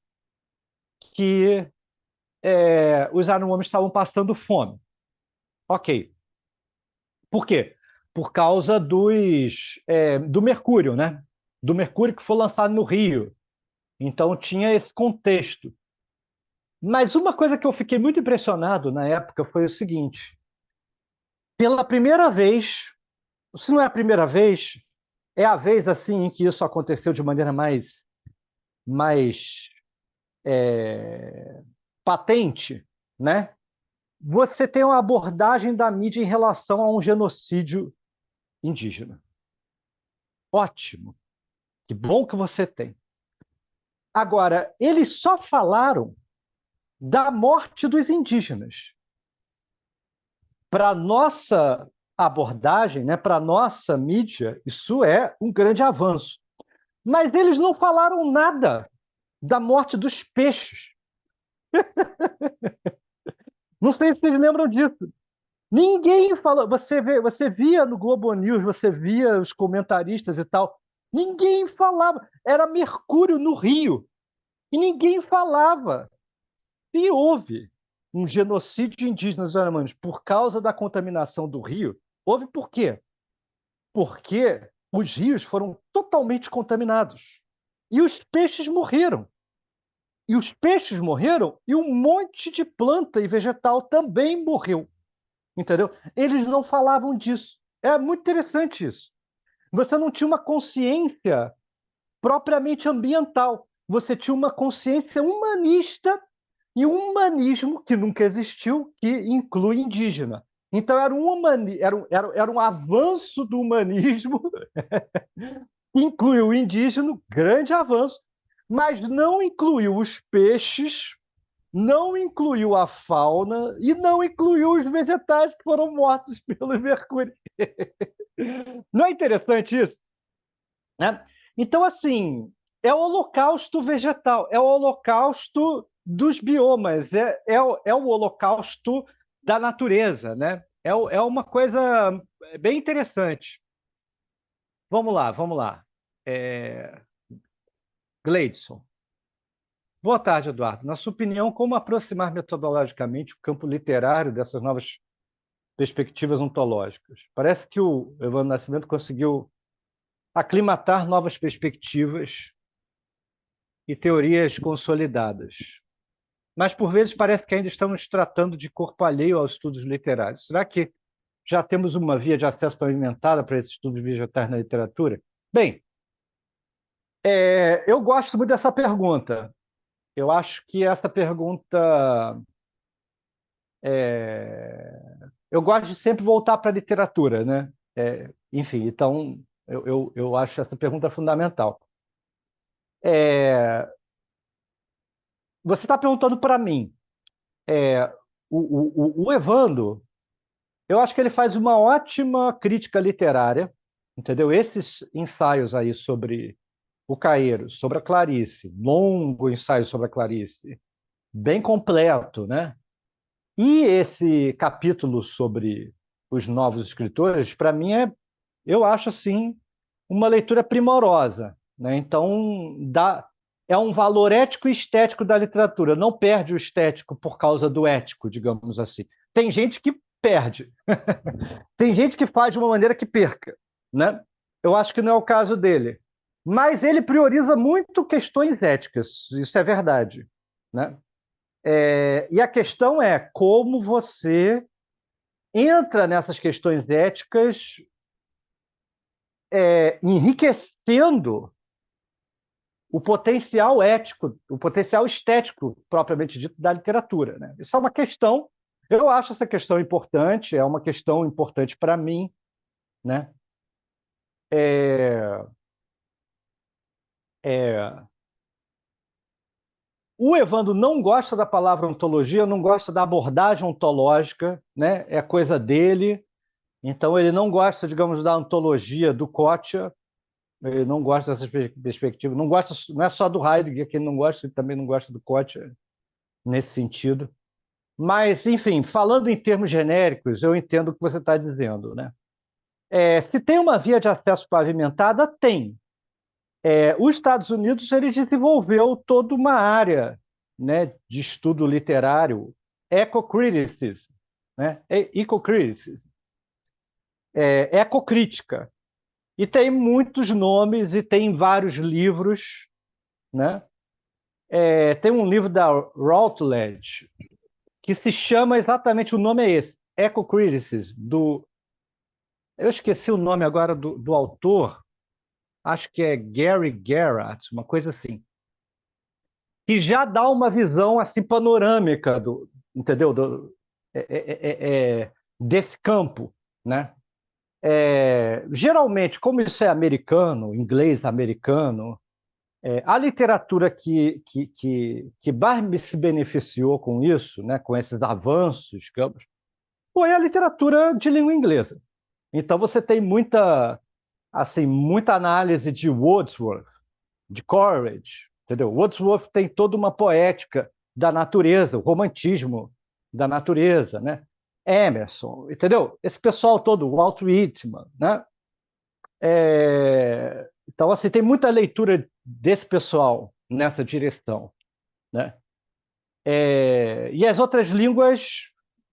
que os Yanomamis estavam passando fome. Ok. Por quê? Por causa do mercúrio, né? Do mercúrio que foi lançado no Rio. Então tinha esse contexto. Mas uma coisa que eu fiquei muito impressionado na época foi o seguinte: pela primeira vez, se não é a primeira vez, é a vez assim em que isso aconteceu de maneira mais patente, né? Você tem uma abordagem da mídia em relação a um genocídio indígena. Ótimo, que bom que você tem. Agora, eles só falaram da morte dos indígenas. Para nossa abordagem, né, para nossa mídia, isso é um grande avanço. Mas eles não falaram nada da morte dos peixes. Não sei se vocês lembram disso. Ninguém falou. Você via no Globo News, você via os comentaristas e tal. Ninguém falava. Era mercúrio no Rio. E ninguém falava. E houve um genocídio indígena dos Yanomamis por causa da contaminação do rio. Houve por quê? Porque os rios foram totalmente contaminados. E os peixes morreram. E os peixes morreram e um monte de planta e vegetal também morreu. Entendeu? Eles não falavam disso. É muito interessante isso. Você não tinha uma consciência propriamente ambiental. Você tinha uma consciência humanista e um humanismo que nunca existiu, que inclui indígena. Então, era um avanço do humanismo que incluiu o indígena, grande avanço, mas não incluiu os peixes, não incluiu a fauna e não incluiu os vegetais que foram mortos pelo mercúrio. Não é interessante isso? Né? Então, assim, é o holocausto vegetal, é o holocausto dos biomas, é o holocausto da natureza, né? É uma coisa bem interessante. Vamos lá, vamos lá. Gleidson. Boa tarde, Eduardo. Na sua opinião, como aproximar metodologicamente o campo literário dessas novas perspectivas ontológicas? Parece que o Evandro Nascimento conseguiu aclimatar novas perspectivas e teorias consolidadas. Mas, por vezes, parece que ainda estamos tratando de corpo alheio aos estudos literários. Será que já temos uma via de acesso pavimentada para esses estudos vegetais na literatura? Bem, eu gosto muito dessa pergunta. Eu acho que essa pergunta. Eu gosto de sempre voltar para a literatura, né? Enfim, então, eu acho essa pergunta fundamental. Você está perguntando para mim. O Evandro, eu acho que ele faz uma ótima crítica literária, entendeu? Esses ensaios aí sobre o Caeiro, sobre a Clarice, longo ensaio sobre a Clarice, bem completo, né? E esse capítulo sobre os novos escritores, para mim, eu acho assim uma leitura primorosa, né? Então, é um valor ético e estético da literatura. Não perde o estético por causa do ético, digamos assim. Tem gente que perde, tem gente que faz de uma maneira que perca, né? Eu acho que não é o caso dele. Mas ele prioriza muito questões éticas, isso é verdade, né? E a questão é como você entra nessas questões éticas, enriquecendo o potencial ético, o potencial estético, propriamente dito, da literatura, né? Isso é uma questão, eu acho essa questão importante, é uma questão importante para mim, né? É, é, o Evandro não gosta da palavra ontologia, não gosta da abordagem ontológica, né? É coisa dele. Então, ele não gosta, digamos, da ontologia do Kotia, ele não gosta dessas perspectivas, não gosta, não é só do Heidegger que ele não gosta, ele também não gosta do Kotia nesse sentido. Mas, enfim, falando em termos genéricos, eu entendo o que você está dizendo, né? Se tem uma via de acesso pavimentada, tem. Os Estados Unidos ele desenvolveu toda uma área, né, de estudo literário, ecocriticism, né? Ecocriticism, ecocrítica. E tem muitos nomes e tem vários livros, né? Tem um livro da Routledge que se chama exatamente, o nome é esse, Ecocriticism, eu esqueci o nome agora do autor, acho que é Gary Garrett, uma coisa assim, que já dá uma visão assim panorâmica entendeu? Desse campo, né? Geralmente, como isso é americano, inglês americano, a literatura que mais se beneficiou com isso, né, com esses avanços, digamos, foi a literatura de língua inglesa. Então você tem muita análise de Wordsworth, de Coleridge, entendeu? Wordsworth tem toda uma poética da natureza, o romantismo da natureza, né? Emerson, entendeu? Esse pessoal todo, Walt Whitman, né? Então, assim, tem muita leitura desse pessoal nessa direção, né? E as outras línguas,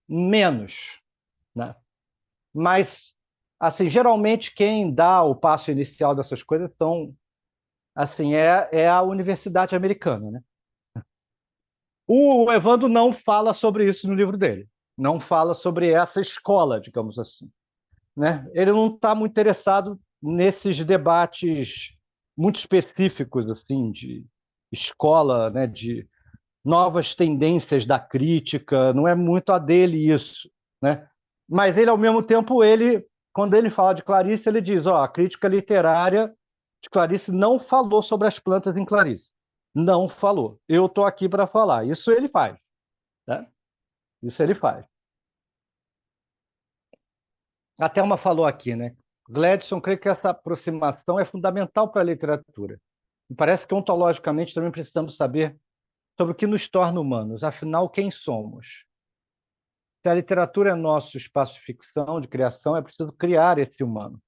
menos, né? Mas, assim, geralmente quem dá o passo inicial dessas coisas assim, é a universidade americana, né? O Evandro não fala sobre isso no livro dele, não fala sobre essa escola, digamos assim, né? Ele não está muito interessado nesses debates muito específicos, assim, de escola, né, de novas tendências da crítica, não é muito a dele isso, né? Mas ele, ao mesmo tempo, quando ele fala de Clarice, ele diz, a crítica literária de Clarice não falou sobre as plantas em Clarice. Não falou. Eu estou aqui para falar. Isso ele faz, né? Isso ele faz. A Thelma falou aqui, né? Gladstone crê que essa aproximação é fundamental para a literatura. Me parece que ontologicamente também precisamos saber sobre o que nos torna humanos. Afinal, quem somos? Se a literatura é nosso espaço de ficção, de criação, é preciso criar esse humano.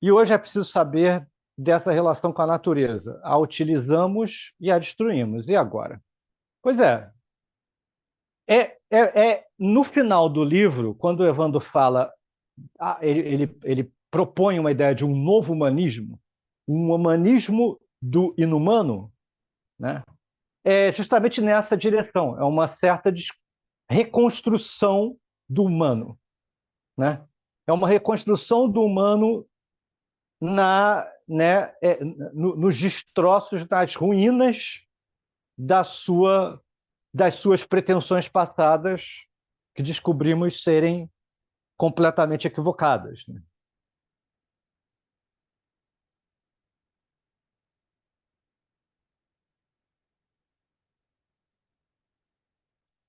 E hoje é preciso saber dessa relação com a natureza. A utilizamos e a destruímos. E agora? Pois no final do livro, quando o Evandro fala, ele propõe uma ideia de um novo humanismo, um humanismo do inumano, né? É justamente nessa direção, é uma certa reconstrução do humano, né? É uma reconstrução do humano nos destroços, nas ruínas das suas pretensões passadas, que descobrimos serem completamente equivocadas, né?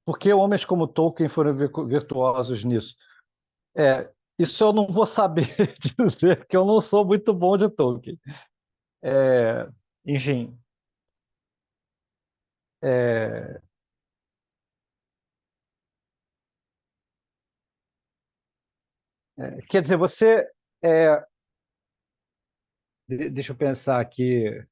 Porque homens como Tolkien foram virtuosos nisso? Isso eu não vou saber dizer, porque eu não sou muito bom de Tolkien. É, Enfim, é, quer dizer, é, deixa eu pensar aqui.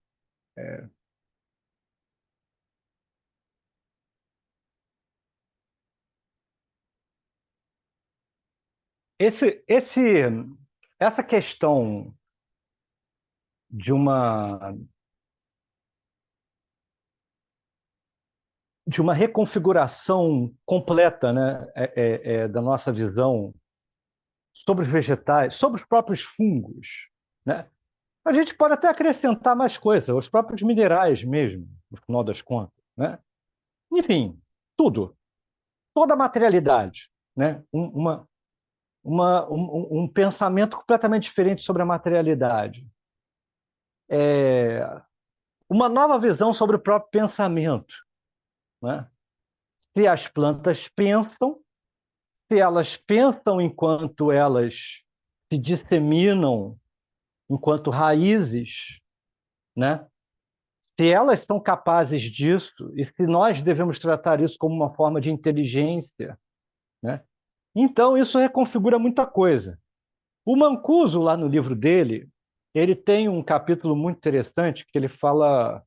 Esse, esse, essa questão de uma reconfiguração completa, né, da nossa visão sobre os vegetais, sobre os próprios fungos, né? A gente pode até acrescentar mais coisas, os próprios minerais mesmo, no final das contas, né? Enfim, tudo, toda a materialidade, né? Um pensamento completamente diferente sobre a materialidade. Uma nova visão sobre o próprio pensamento, né? Se as plantas pensam, se elas pensam enquanto elas se disseminam, enquanto raízes, né? Se elas são capazes disso, e se nós devemos tratar isso como uma forma de inteligência, né? Então isso reconfigura muita coisa. O Mancuso, lá no livro dele, ele tem um capítulo muito interessante que ele fala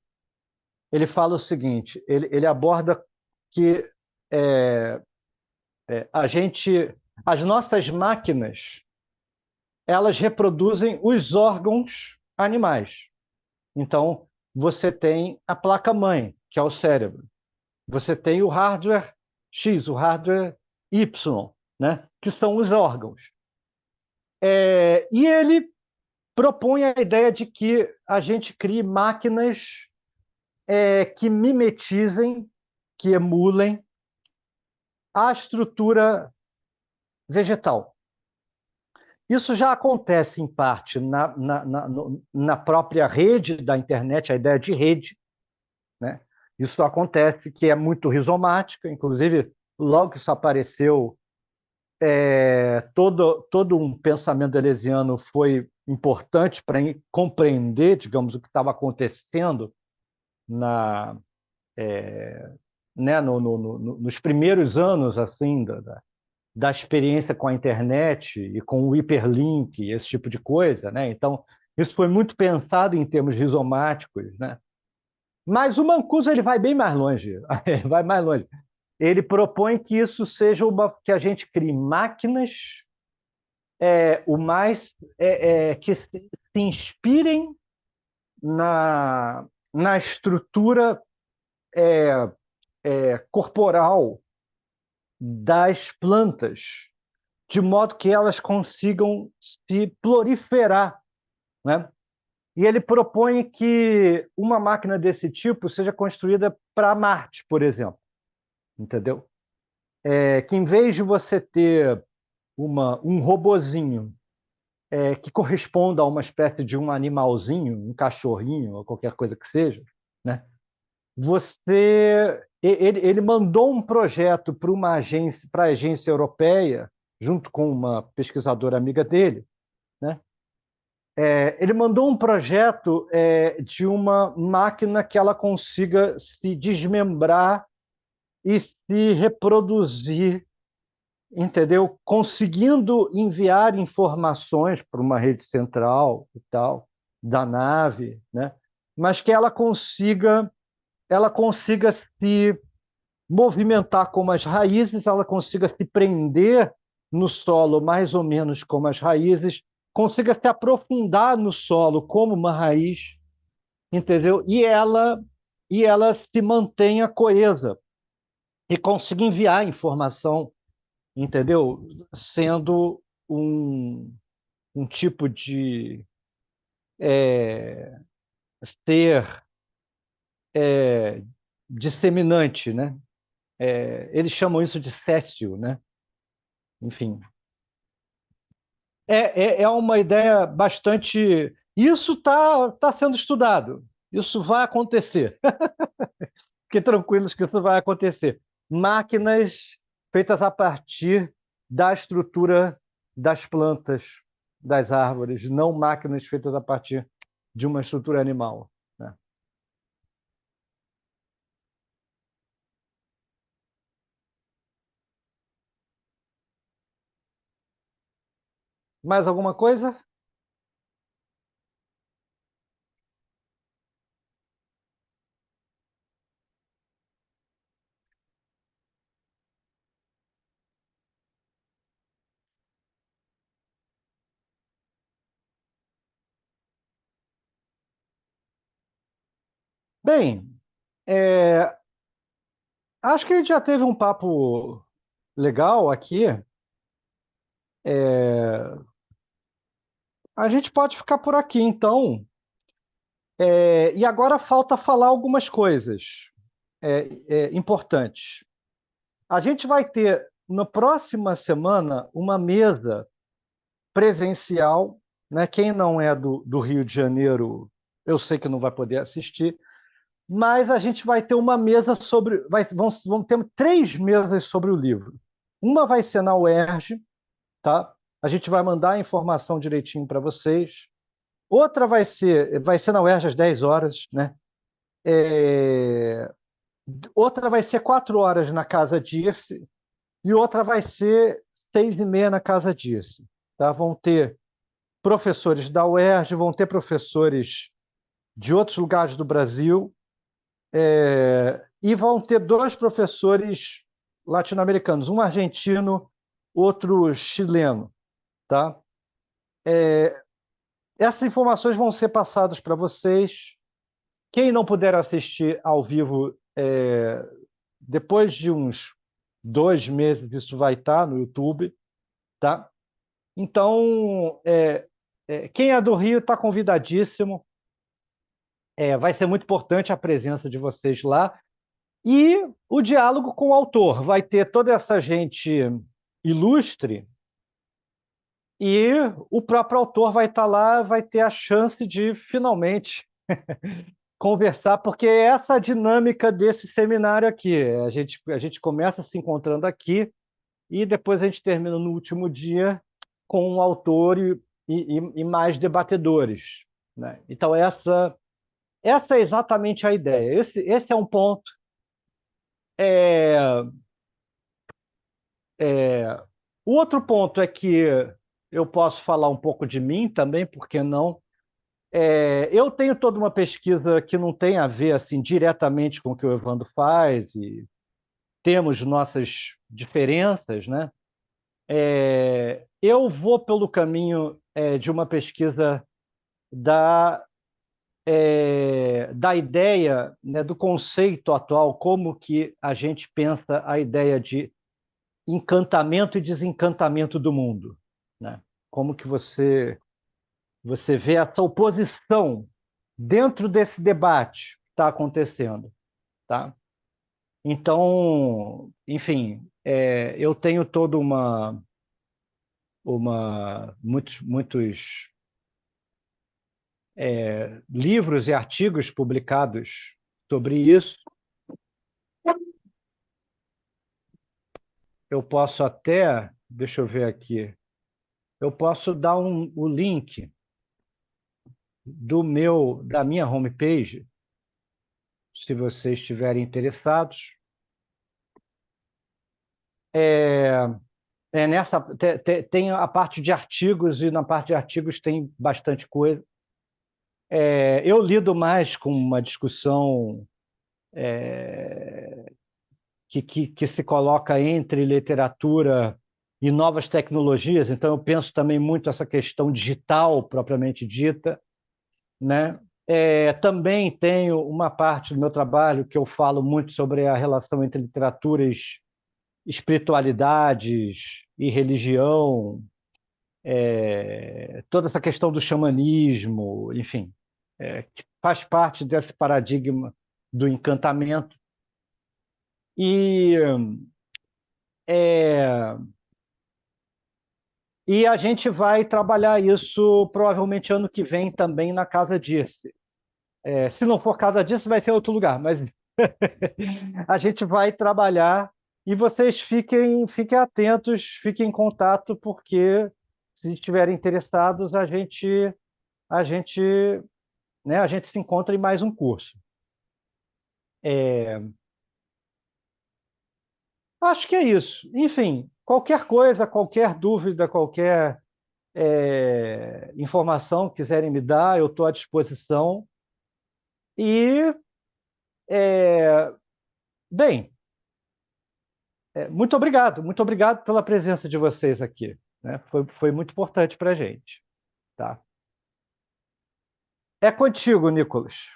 o seguinte, ele aborda que é, as nossas máquinas, elas reproduzem os órgãos animais. Então, você tem a placa-mãe, que é o cérebro. Você tem o hardware X, o hardware Y, né? Que são os órgãos. E ele propõe a ideia de que a gente crie máquinas que mimetizem, que emulem a estrutura vegetal. Isso já acontece, em parte, na própria rede da internet, a ideia de rede, né? Isso acontece, que é muito rizomática, inclusive, logo que isso apareceu, todo um pensamento deleuziano foi importante para compreender, digamos, o que estava acontecendo na, né, nos primeiros anos assim da experiência com a internet e com o hiperlink, esse tipo de coisa, né? Então, isso foi muito pensado em termos rizomáticos, né? Mas o Mancuso ele vai bem mais longe, ele vai mais longe. Ele propõe que isso seja que a gente crie máquinas o mais que se inspirem na estrutura corporal das plantas, de modo que elas consigam se proliferar, né? E ele propõe que uma máquina desse tipo seja construída para Marte, por exemplo, entendeu? Que em vez de você ter um robozinho que corresponda a uma espécie de um animalzinho, um cachorrinho ou qualquer coisa que seja, né? Ele mandou um projeto para a agência europeia, junto com uma pesquisadora amiga dele, né? Ele mandou um projeto de uma máquina que ela consiga se desmembrar e se reproduzir, entendeu? Conseguindo enviar informações para uma rede central e tal da nave, né? Mas que ela consiga se movimentar como as raízes, ela consiga se prender no solo mais ou menos como as raízes, consiga se aprofundar no solo como uma raiz, entendeu? E ela se mantenha coesa e consiga enviar informação, entendeu? Sendo um tipo de ser disseminante, né? Eles chamam isso de séstil, né? Enfim, é uma ideia bastante. Isso tá sendo estudado. Isso vai acontecer. Fiquem tranquilos que isso vai acontecer. Máquinas feitas a partir da estrutura das plantas, das árvores, não máquinas feitas a partir de uma estrutura animal, né? Mais alguma coisa? Bem, acho que a gente já teve um papo legal aqui. A gente pode ficar por aqui, então. E agora falta falar algumas coisas importantes. A gente vai ter, na próxima semana, uma mesa presencial, né? Quem não é do Rio de Janeiro, eu sei que não vai poder assistir, mas a gente vai ter uma mesa sobre. Vão ter 3 mesas sobre o livro. Uma vai ser na UERJ, tá? A gente vai mandar a informação direitinho para vocês. Outra vai ser na UERJ às 10 horas, né? Outra vai ser 4 horas na Casa Dirce e outra vai ser 6h30 na Casa Dirce. Tá? Vão ter professores da UERJ, vão ter professores de outros lugares do Brasil e vão ter 2 professores latino-americanos, um argentino, outro chileno. Tá? Essas informações vão ser passadas para vocês. Quem não puder assistir ao vivo, depois de uns 2 meses, isso vai estar no YouTube, tá? Então, quem é do Rio está convidadíssimo. Vai ser muito importante a presença de vocês lá. E o diálogo com o autor. Vai ter toda essa gente ilustre e o próprio autor vai estar lá, vai ter a chance de finalmente conversar, porque é essa a dinâmica desse seminário aqui. A gente começa se encontrando aqui e depois a gente termina no último dia com o autor e mais debatedores, né? Então, essa é exatamente a ideia. Esse é um ponto. O outro ponto é que eu posso falar um pouco de mim também, por que não? Eu tenho toda uma pesquisa que não tem a ver assim diretamente com o que o Evandro faz, e temos nossas diferenças, né? Eu vou pelo caminho de uma pesquisa da ideia, né, do conceito atual, como que a gente pensa a ideia de encantamento e desencantamento do mundo, né? Como que você vê essa oposição dentro desse debate que está acontecendo, tá? Então, enfim, eu tenho toda muitos livros e artigos publicados sobre isso. Eu posso até, deixa eu ver aqui, eu posso dar o link da minha homepage, se vocês estiverem interessados. Tem a parte de artigos, e na parte de artigos tem bastante coisa. Eu lido mais com uma discussão que se coloca entre literatura e novas tecnologias, então eu penso também muito essa questão digital, propriamente dita, né? Também tenho uma parte do meu trabalho que eu falo muito sobre a relação entre literaturas, espiritualidades e religião, toda essa questão do xamanismo, enfim, que faz parte desse paradigma do encantamento. E, é, e a gente vai trabalhar isso provavelmente ano que vem também na Casa Dirce. Se não for Casa Dirce, vai ser outro lugar, mas a gente vai trabalhar e vocês fiquem atentos, fiquem em contato, porque se estiverem interessados, a gente, né, a gente se encontra em mais um curso. Acho que é isso. Enfim, qualquer coisa, qualquer dúvida, qualquer informação que quiserem me dar, eu estou à disposição. E, bem, muito obrigado pela presença de vocês aqui, né? Foi muito importante para a gente. Tá? É contigo, Nicolas.